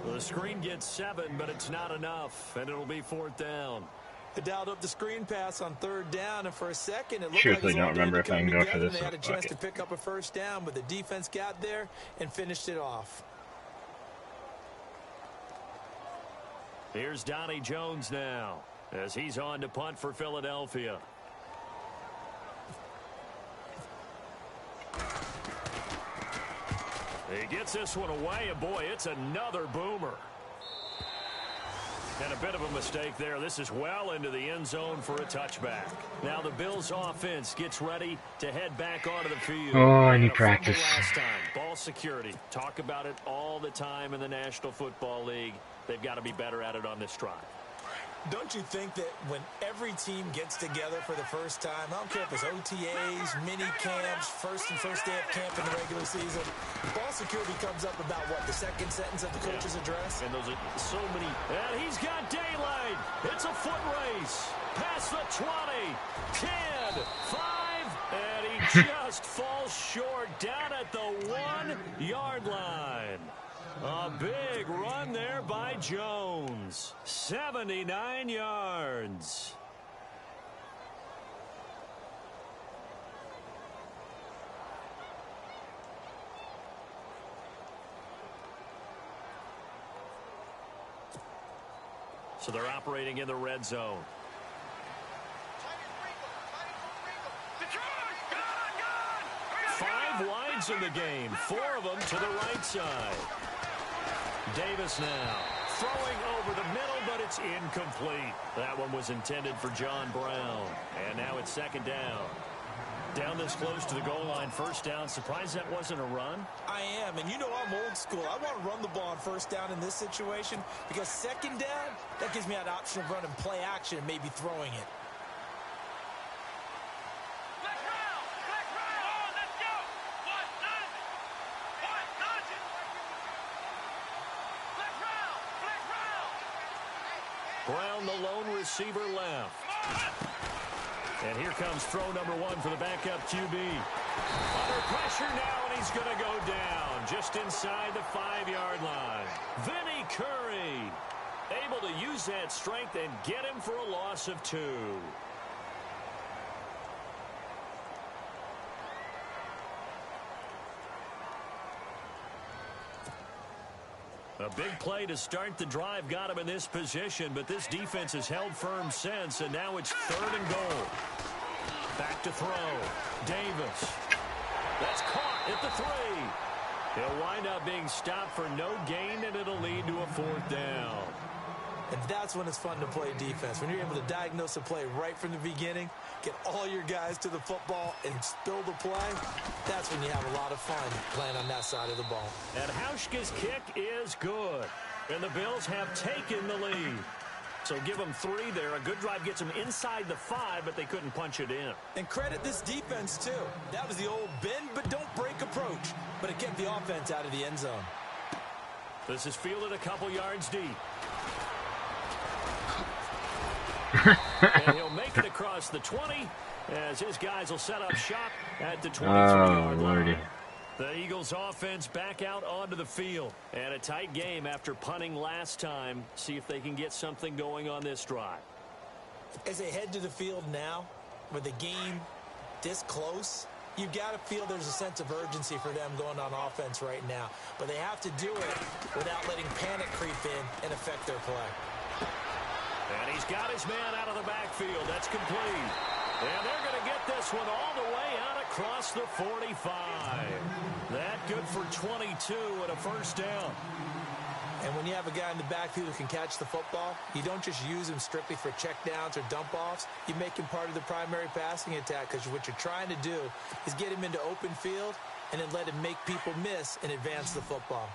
Speaker 4: The screen gets 7, but it's not enough. And it'll be 4th down.
Speaker 5: They dialed up the screen pass on 3rd down, and for a second it looked
Speaker 3: Truthfully,
Speaker 5: like it was all
Speaker 3: don't remember
Speaker 5: going
Speaker 3: if I
Speaker 5: to
Speaker 3: can
Speaker 5: come
Speaker 3: go for
Speaker 5: together,
Speaker 3: this
Speaker 5: and they had a
Speaker 3: one.
Speaker 5: chance
Speaker 3: Okay.
Speaker 5: to pick up a 1st down, but the defense got there and finished it off.
Speaker 4: Here's Donnie Jones now as he's on to punt for Philadelphia. He gets this one away, and boy, it's another boomer. And a bit of a mistake there. This is well into the end zone for a touchback. Now the Bills offense gets ready to head back onto the field.
Speaker 3: Oh, I need
Speaker 4: And a fumble
Speaker 3: practice.
Speaker 4: last time. Ball security. Talk about it all the time in the National Football League. They've got to be better at it on this drive.
Speaker 5: Don't you think that when every team gets together for the first time, I don't care if it's OTAs, mini camps, first day of camp in the regular season, ball security comes up about, what, the 2nd sentence of the coach's address?
Speaker 4: And those are so many. And he's got daylight. It's a foot race. Past the 20, 10, 5, and he just falls short down at the 1-yard line. A big run there by Jones. 79 yards. So they're operating in the red zone. Five wides in the game. 4 of them to the right side. Davis now throwing over the middle, but it's incomplete. That one was intended for John Brown. And now it's 2nd down. Down this close to the goal line, 1st down. Surprised that wasn't a run?
Speaker 5: I am, and you know I'm old school. I want to run the ball on 1st down in this situation because 2nd down, that gives me that option of running play action and maybe throwing it.
Speaker 4: from the lone receiver left. And here comes throw number 1 for the backup QB. Under pressure now, and he's going to go down just inside the 5-yard line. Vinny Curry able to use that strength and get him for a loss of 2. A big play to start the drive got him in this position, but this defense has held firm since, and now it's 3rd and goal. Back to throw. Davis. That's caught at the 3. He'll wind up being stopped for no gain, and it'll lead to a 4th down.
Speaker 5: And that's when it's fun to play defense. When you're able to diagnose a play right from the beginning, get all your guys to the football, and spill the play, that's when you have a lot of fun playing on that side of the ball.
Speaker 4: And Hauschka's kick is good. And the Bills have taken the lead. So give them 3 there. A good drive gets them inside the 5, but they couldn't punch it in.
Speaker 5: And credit this defense, too. That was the old bend but don't break approach. But it kept the offense out of the end zone.
Speaker 4: This is fielded a couple yards deep. And he'll make it across the 20 as his guys will set up shop at the 23-yard line. The Eagles offense back out onto the field. And a tight game after punting last time. See if they can get something going on this drive.
Speaker 5: As they head to the field now, with the game this close, you've got to feel there's a sense of urgency for them going on offense right now. But they have to do it without letting panic creep in and affect their play.
Speaker 4: And he's got his man out of the backfield. That's complete. And they're going to get this one all the way out across the 45. That good for 22 and a 1st down.
Speaker 5: And when you have a guy in the backfield who can catch the football, you don't just use him strictly for checkdowns or dump-offs. You make him part of the primary passing attack, because what you're trying to do is get him into open field and then let him make people miss and advance the football.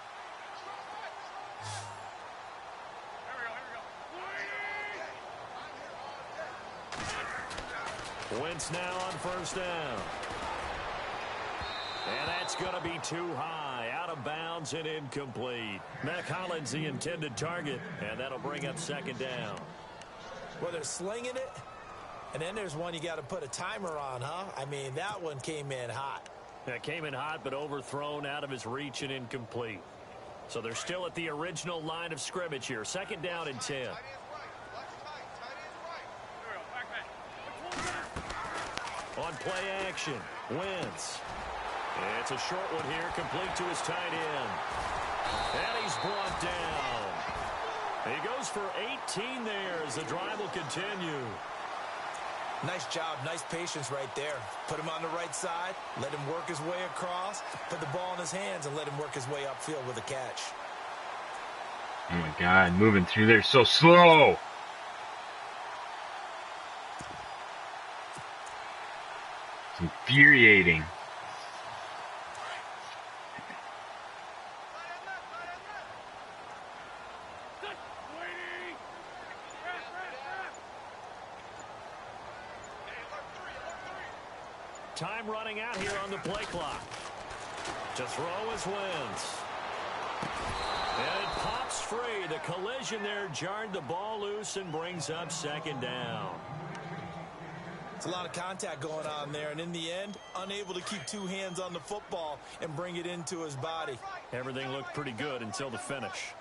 Speaker 4: Wentz now on 1st down. And that's going to be too high. Out of bounds and incomplete. Mac Hollins the intended target, and that'll bring up 2nd down.
Speaker 5: Well, they're slinging it, and then there's one you got to put a timer on, huh? I mean, that one came in hot.
Speaker 4: That came in hot, but overthrown out of his reach and incomplete. So they're still at the original line of scrimmage here. 2nd down and 10. On play action, Wentz. It's a short one here, complete to his tight end. And he's brought down. He goes for 18 there as the drive will continue.
Speaker 5: Nice job, nice patience right there. Put him on the right side, let him work his way across, put the ball in his hands, and let him work his way upfield with a catch.
Speaker 3: Oh my God, moving through there so slow. It's infuriating.
Speaker 4: Time running out here on the play clock. To throw is Wentz. And it pops free. The collision there jarred the ball loose and brings up 2nd down.
Speaker 5: It's a lot of contact going on there, and in the end, unable to keep 2 hands on the football and bring it into his body.
Speaker 4: Everything looked pretty good until the finish.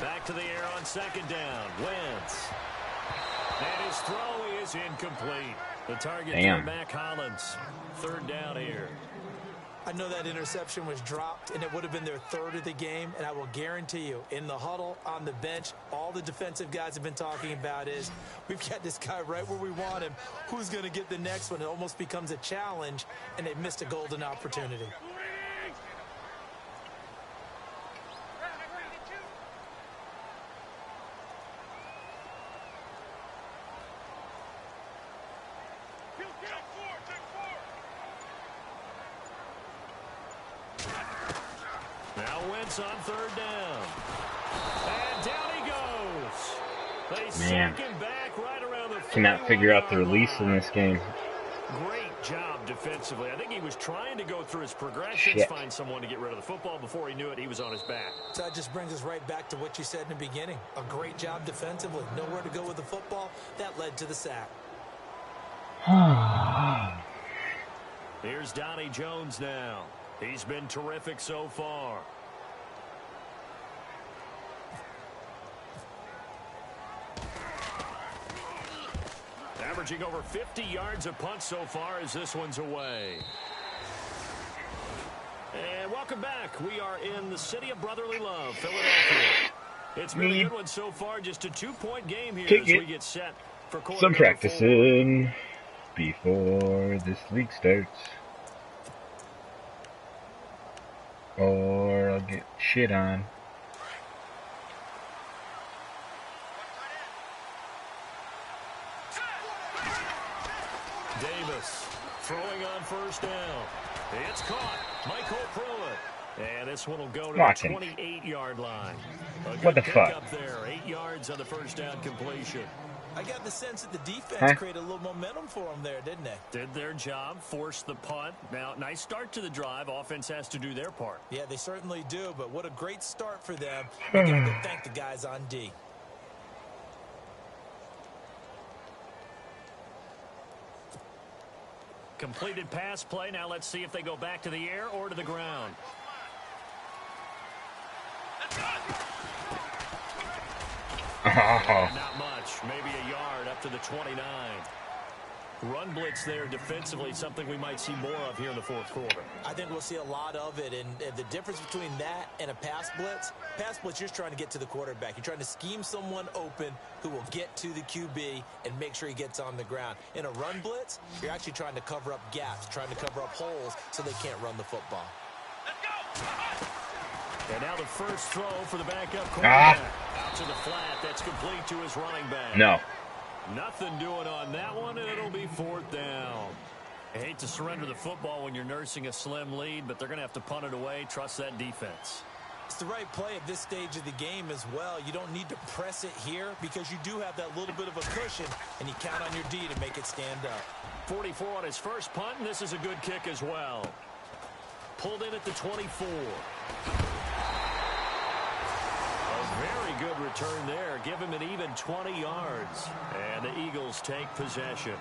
Speaker 4: Back to the air on 2nd down. Wentz. And his throw is incomplete. The target to Mac Hollins. 3rd down here.
Speaker 5: I know that interception was dropped, and it would have been their 3rd of the game, and I will guarantee you, in the huddle, on the bench, all the defensive guys have been talking about is, we've got this guy right where we want him. Who's going to get the next one? It almost becomes a challenge, and they've missed a golden opportunity.
Speaker 4: Now Wentz on 3rd down. And down he goes. They
Speaker 3: Man,
Speaker 4: sink him back right around the
Speaker 3: cannot figure out the release in this game.
Speaker 4: Great job defensively. I think he was trying to go through his progressions, find someone to get rid of the football. Before he knew it, he was on his back.
Speaker 5: So that just brings us right back to what you said in the beginning. A great job defensively. Nowhere to go with the football. That led to the sack.
Speaker 4: Here's Donnie Jones now. He's been terrific so far. Averaging over 50 yards a punt so far as this one's away. And welcome back. We are in the city of brotherly love, Philadelphia. It's been a good one so far. Just a 2-point game here as we get set for quarter
Speaker 3: some
Speaker 4: number
Speaker 3: practicing before this league starts. Or I'll get shit on.
Speaker 4: Davis throwing on first down. It's caught. Michael Pruitt. And this one will go to the 28-yard line.
Speaker 3: What the fuck?
Speaker 4: Up there. 8 yards on the first down completion.
Speaker 5: I got the sense that the defense created a little momentum for them there, didn't they?
Speaker 4: Did their job, forced the punt. Now, nice start to the drive. Offense has to do their part.
Speaker 5: Yeah, they certainly do, but what a great start for them. We're going to thank the guys on D.
Speaker 4: Completed pass play. Now let's see if they go back to the air or to the ground. Not much. Maybe a yard up to the 29. Run blitz there defensively, something we might see more of here in the fourth quarter.
Speaker 5: I think we'll see a lot of it, and the difference between that and a pass blitz, you're just trying to get to the quarterback. You're trying to scheme someone open who will get to the QB and make sure he gets on the ground. In a run blitz, you're actually trying to cover up gaps, trying to cover up holes so they can't run the football.
Speaker 6: Let's go!
Speaker 4: And now the first throw for the backup quarterback. Out to the flat. That's complete to his running back.
Speaker 3: No.
Speaker 4: Nothing doing on that one, and it'll be fourth down. I hate to surrender the football when you're nursing a slim lead, but they're going to have to punt it away. Trust that defense.
Speaker 5: It's the right play at this stage of the game as well. You don't need to press it here because you do have that little bit of a cushion, and you count on your D to make it stand up.
Speaker 4: 44 on his first punt, and this is a good kick as well. Pulled in at the 24. Very good return there. Give him an even 20 yards. And the Eagles take possession.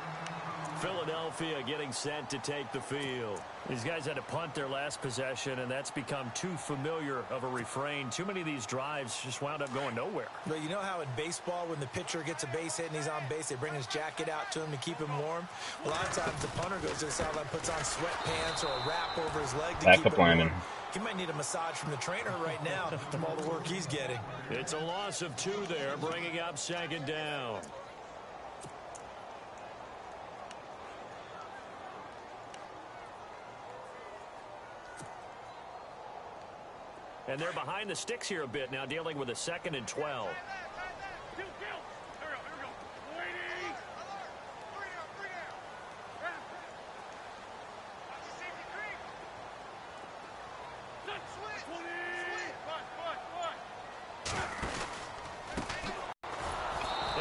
Speaker 4: Philadelphia getting set to take the field. These guys had to punt their last possession, and that's become too familiar of a refrain. Too many of these drives just wound up going nowhere.
Speaker 5: But you know how in baseball, when the pitcher gets a base hit and he's on base, they bring his jacket out to him to keep him warm? A lot of times the punter goes to the sideline, puts on sweatpants or a wrap over his leg to keep him warm. He might need a massage from the trainer right now from all the work he's getting.
Speaker 4: It's a loss of 2 there, bringing up second down. And they're behind the sticks here a bit now, dealing with a 2nd and 12.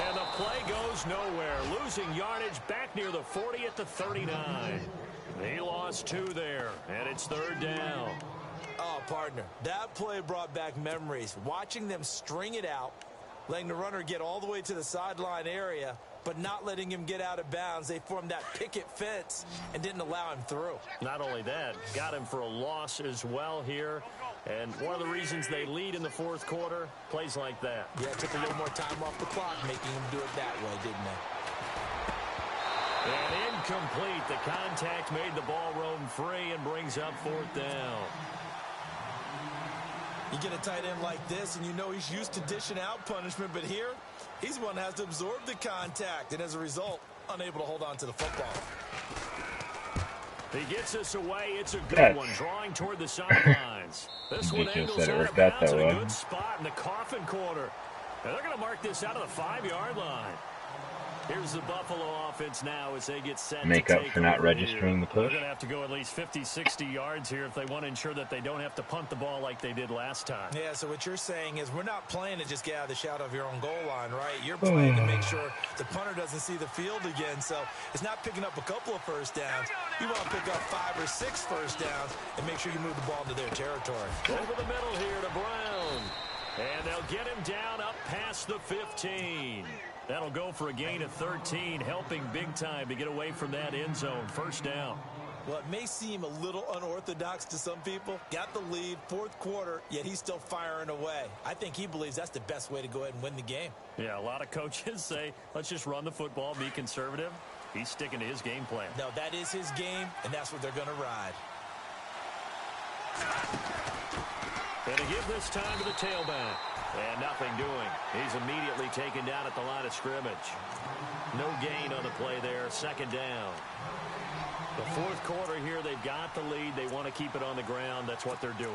Speaker 4: And the play goes nowhere. Losing yardage back near the 40 at the 39. He lost 2 there, and it's 3rd down.
Speaker 5: Oh, partner, that play brought back memories. Watching them string it out, letting the runner get all the way to the sideline area, but not letting him get out of bounds. They formed that picket fence and didn't allow him through.
Speaker 4: Not only that, got him for a loss as well here. And one of the reasons they lead in the fourth quarter, plays like that.
Speaker 5: Yeah, took a little more time off the clock, making him do it that way, didn't they?
Speaker 4: And incomplete. The contact made the ball roam free and brings up 4th down.
Speaker 5: You get a tight end like this, and you know he's used to dishing out punishment, but here, he's the one that has to absorb the contact, and as a result, unable to hold on to the football.
Speaker 4: He gets us away. It's a good one, drawing toward the sidelines. This one angles out of bounds in a good spot in the coffin corner. And they're going to mark this out of the 5-yard line. Here's the Buffalo offense now as they get set
Speaker 3: make
Speaker 4: to
Speaker 3: up for not registering the push.
Speaker 4: They're going to have to go at least 50, 60 yards here if they want to ensure that they don't have to punt the ball like they did last time.
Speaker 5: Yeah, so what you're saying is we're not playing to just get out of the shadow of your own goal line, right? You're playing to make sure The punter doesn't see the field again, so it's not picking up a couple of first downs. You want to pick up 5 or 6 first downs and make sure you move the ball into their territory.
Speaker 4: Over the middle here to Brown. And they'll get him down up past the 15. That'll go for a gain of 13, helping big time to get away from that end zone. First down.
Speaker 5: Well, it may seem a little unorthodox to some people. Got the lead, fourth quarter, yet he's still firing away. I think he believes that's the best way to go ahead and win the game.
Speaker 4: Yeah, a lot of coaches say, let's just run the football, be conservative. He's sticking to his game plan.
Speaker 5: No, that is his game, and that's what they're going to ride.
Speaker 4: And to give this time to the tailback. And nothing doing. He's immediately taken down at the line of scrimmage. No gain on the play there. Second down. The fourth quarter here, they've got the lead. They want to keep it on the ground. That's what they're doing.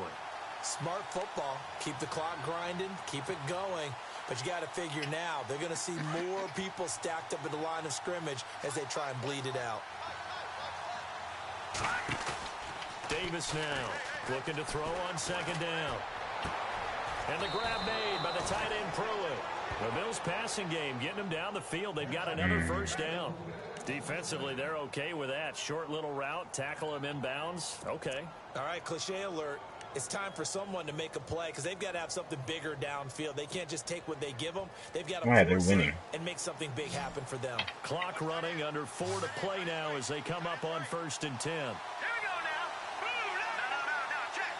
Speaker 5: Smart football. Keep the clock grinding. Keep it going. But you got to figure now, they're going to see more people stacked up at the line of scrimmage as they try and bleed it out.
Speaker 4: Davis now looking to throw on second down. And the grab made by the tight end Pruitt. The Bills passing game getting them down the field. They've got another first down. Defensively, they're okay with that. Short little route, tackle him inbounds. Okay.
Speaker 5: All right, cliche alert. It's time for someone to make a play because they've got to have something bigger downfield. They can't just take what they give them. They've got to force it and make something big happen for them.
Speaker 4: Clock running, under 4 to play now as they come up on 1st and 10.
Speaker 6: Here we go now. Boom. No. Check.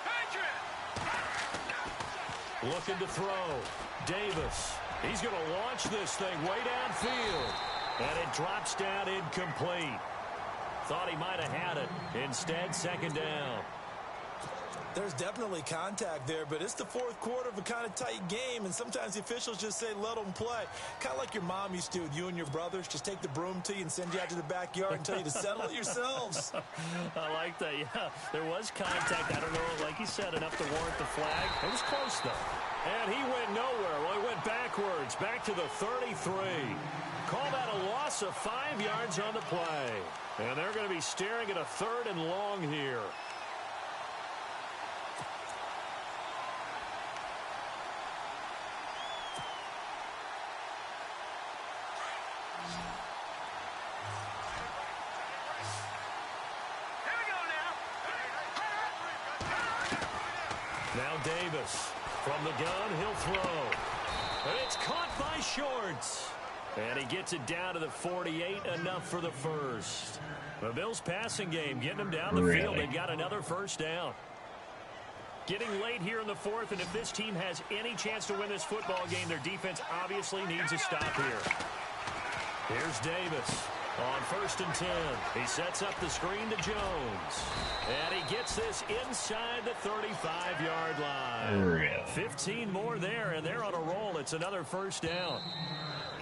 Speaker 6: Patriot.
Speaker 4: Looking to throw. Davis. He's going to launch this thing way downfield. And it drops down incomplete. Thought he might have had it. Instead, second down.
Speaker 5: There's definitely contact there, but it's the fourth quarter of a kind of tight game, and sometimes the officials just say, let them play. Kind of like your mom used to with you and your brothers. Just take the broom to you and send you out to the backyard and tell you to settle it yourselves.
Speaker 4: I like that, yeah. There was contact. I don't know, like you said, enough to warrant the flag. It was close, though. And he went nowhere. Well, he went backwards, back to the 33. Call that a loss of 5 yards on the play. And they're going to be staring at a 3rd and long here. Now Davis from the gun, he'll throw. And it's caught by Shorts. And he gets it down to the 48, enough for the first. The Bills passing game getting them down the field. They've got another first down. Getting late here in the fourth, and if this team has any chance to win this football game, their defense obviously needs a stop here. Here's Davis. On 1st and 10, he sets up the screen to Jones. And he gets this inside the 35-yard line. 15 more there, and they're on a roll. It's another first down.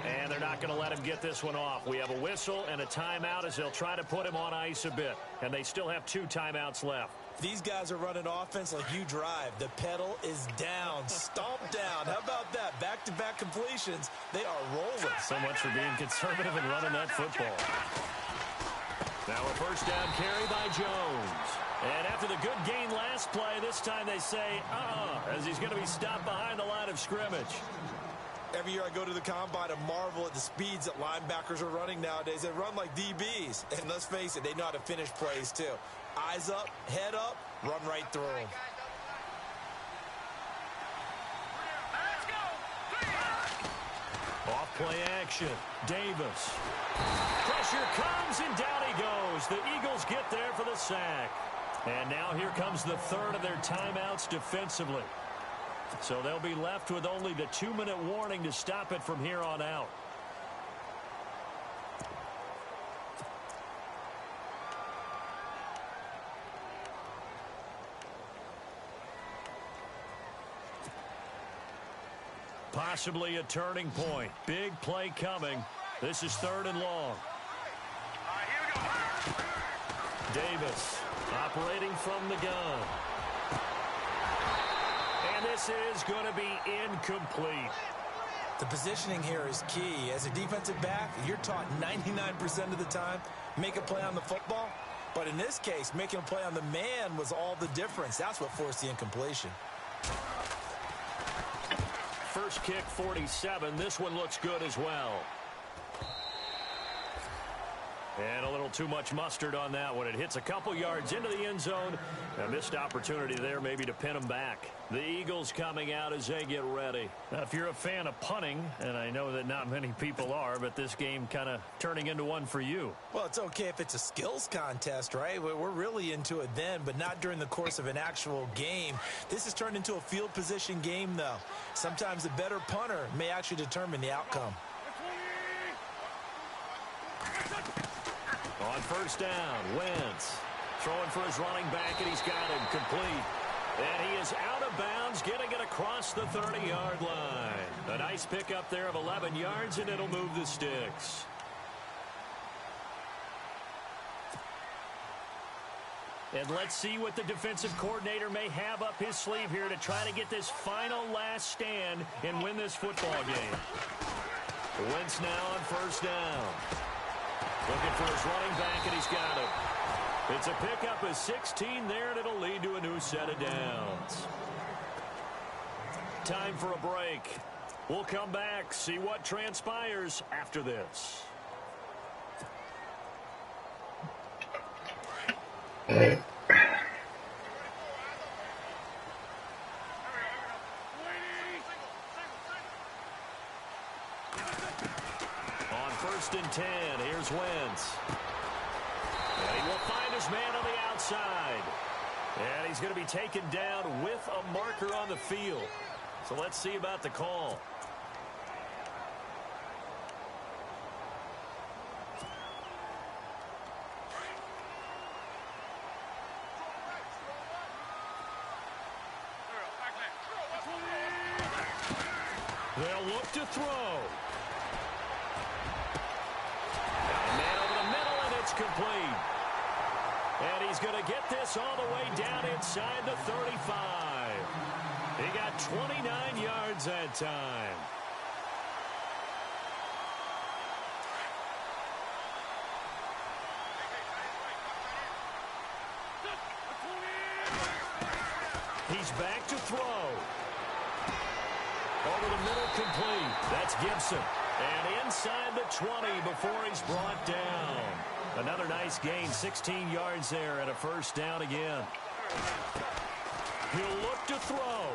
Speaker 4: And they're not going to let him get this one off. We have a whistle and a timeout as they'll try to put him on ice a bit. And they still have 2 timeouts left.
Speaker 5: These guys are running offense like you drive. The pedal is down. Stomp down. How about that? Back-to-back completions. They are rolling.
Speaker 4: So much for being conservative and running that football. Now a first down carry by Jones. And after the good gain last play, this time they say, as he's going to be stopped behind the line of scrimmage.
Speaker 5: Every year I go to the combine and marvel at the speeds that linebackers are running nowadays. They run like DBs. And let's face it, they know how to finish plays too. Eyes up, head up, run right through them.
Speaker 6: Let's go.
Speaker 4: Off play action. Davis. Pressure comes and down he goes. The Eagles get there for the sack. And now here comes the 3rd of their timeouts defensively. So they'll be left with only the 2-minute warning to stop it from here on out. Possibly a turning point. Big play coming. This is 3rd and long.
Speaker 6: All right, here we go.
Speaker 4: Davis operating from the gun. And this is going to be incomplete.
Speaker 5: The positioning here is key. As a defensive back, you're taught 99% of the time, make a play on the football. But in this case, making a play on the man was all the difference. That's what forced the incompletion.
Speaker 4: First kick, 47. This one looks good as well. And a little too much mustard on that one. It hits a couple yards into the end zone. A missed opportunity there maybe to pin them back. The Eagles coming out as they get ready. Now, if you're a fan of punting, and I know that not many people are, but this game kind of turning into one for you.
Speaker 5: Well, it's okay if it's a skills contest, right? We're really into it then, but not during the course of an actual game. This has turned into a field position game, though. Sometimes the better punter may actually determine the outcome.
Speaker 4: On first down, Wentz throwing for his running back, and he's got him complete. And he is out of bounds, getting it across the 30-yard line. A nice pickup there of 11 yards, and it'll move the sticks. And let's see what the defensive coordinator may have up his sleeve here to try to get this final last stand and win this football game. Wentz now on first down. Looking for his running back, and he's got it. It's a pickup of 16 there, and it'll lead to a new set of downs. Time for a break. We'll come back, see what transpires after this. On first and 10, here's Wentz. And he will find his man on the outside. And he's going to be taken down with a marker on the field. So let's see about the call. They'll look to throw. Man over the middle, and it's complete. And he's going to get this all the way down inside the 35. He got 29 yards that time. He's back to throw. Over the middle, complete. That's Gibson. And inside the 20 before he's brought down. Another nice gain, 16 yards there and a first down again. He'll look to throw.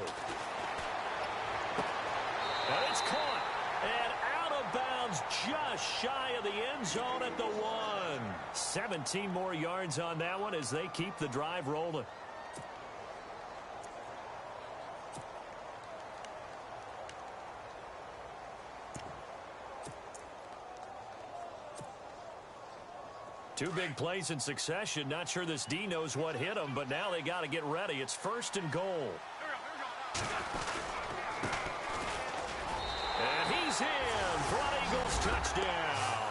Speaker 4: And it's caught. And out of bounds just shy of the end zone at the 1. 17 more yards on that one as they keep the drive rolling. Two big plays in succession. Not sure this D knows what hit him, but now they got to get ready. It's first and goal. And he's in for an Eagles touchdown.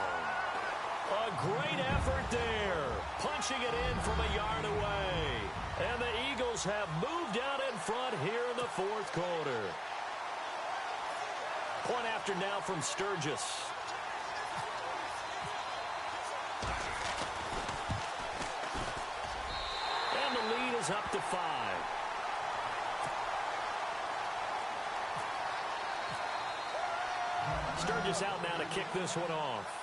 Speaker 4: A great effort there. Punching it in from a yard away. And the Eagles have moved out in front here in the fourth quarter. Point after now from Sturgis. Up to 5. Sturgis out now to kick this one off.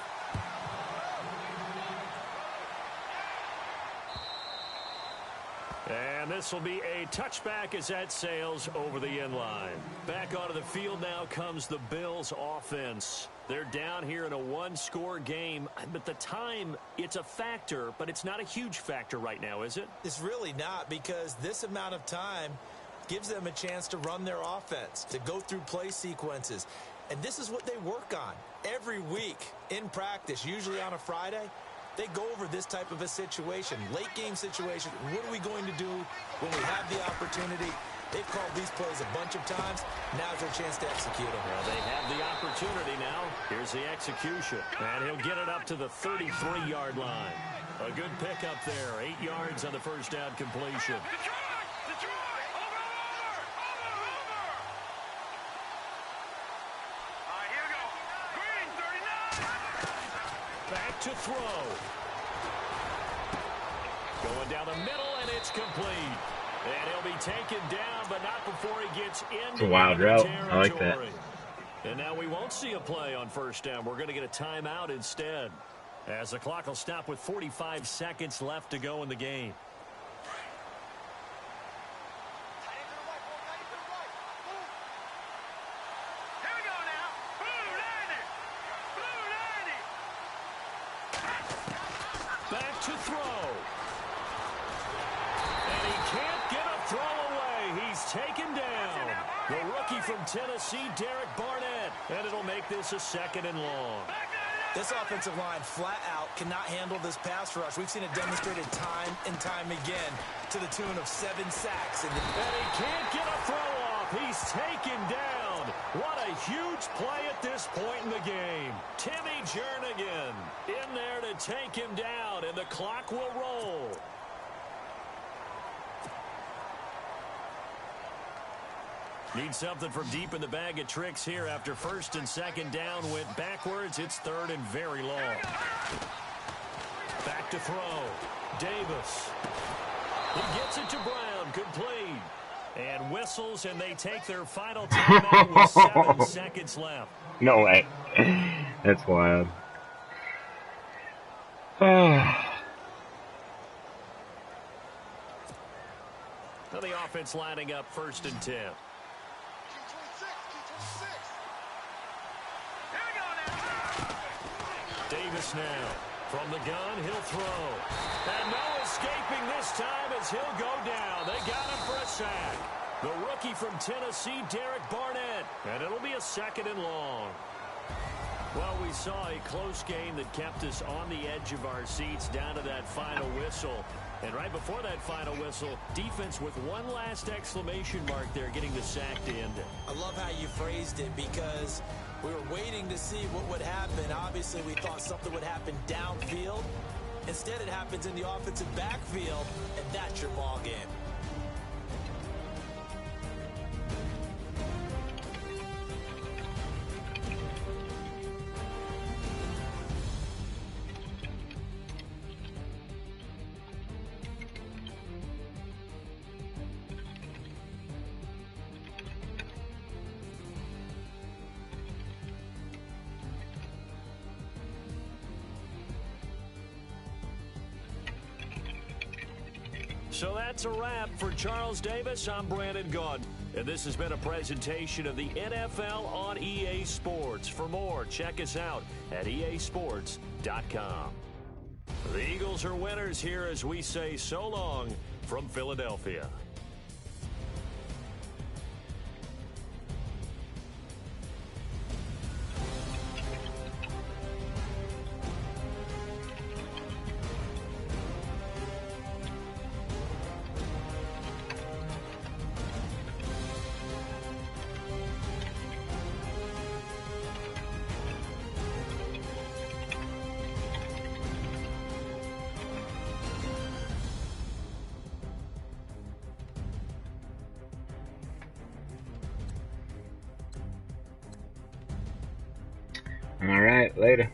Speaker 4: And this will be a touchback as that sails over the end line. Back onto the field now comes the Bills offense. They're down here in a one-score game, but the time, it's a factor, but it's not a huge factor right now, is it?
Speaker 5: It's really not, because this amount of time gives them a chance to run their offense, to go through play sequences. And this is what they work on every week in practice, usually on a Friday. They go over this type of a situation, late game situation. What are we going to do when we have the opportunity? They've called these plays a bunch of times. Now's their chance to execute them.
Speaker 4: Well, they have the opportunity now. Here's the execution. And he'll get it up to the 33-yard line. A good pickup there. 8 yards on the first down completion. Back to throw. Going down the middle, and it's complete. And he'll be taken down, but not before he gets into
Speaker 3: It's a wild route.
Speaker 4: territory.
Speaker 3: I like that.
Speaker 4: And now we won't see a play on first down. We're going to get a timeout instead. As the clock will stop with 45 seconds left to go in the game.
Speaker 6: Here we go now. Blue 90.
Speaker 4: Back to throw. And he can't get a throw away. He's taken down. The rookie from Tennessee, Derek Barnett. And it'll make this a 2nd and long.
Speaker 5: This offensive line flat out cannot handle this pass rush. We've seen it demonstrated time and time again to the tune of 7 sacks. And
Speaker 4: he can't get a throw off. He's taken down. What a huge play at this point in the game. Timmy Jernigan in there to take him down, and the clock will roll. Need something from deep in the bag of tricks here after 1st and 2nd down went backwards. It's 3rd and very long. Back to throw. Davis. He gets it to Brown. Complete. And whistles, and they take their final timeout with 7 seconds left.
Speaker 3: No way. That's wild.
Speaker 4: Now the offense lining up 1st and 10. Davis now. From the gun, he'll throw. And no escaping this time as he'll go down. They got him for a sack. The rookie from Tennessee, Derek Barnett. And it'll be a 2nd and long. Well, we saw a close game that kept us on the edge of our seats down to that final whistle. And right before that final whistle, defense with one last exclamation mark there, getting the sack to end it.
Speaker 5: I love how you phrased it, because we were waiting to see what would happen. Obviously, we thought something would happen downfield. Instead, it happens in the offensive backfield, and that's your ball game.
Speaker 4: So that's a wrap for Charles Davis. I'm Brandon Gaudin, and this has been a presentation of the NFL on EA Sports. For more, check us out at easports.com. The Eagles are winners here as we say so long from Philadelphia.
Speaker 3: All right, later.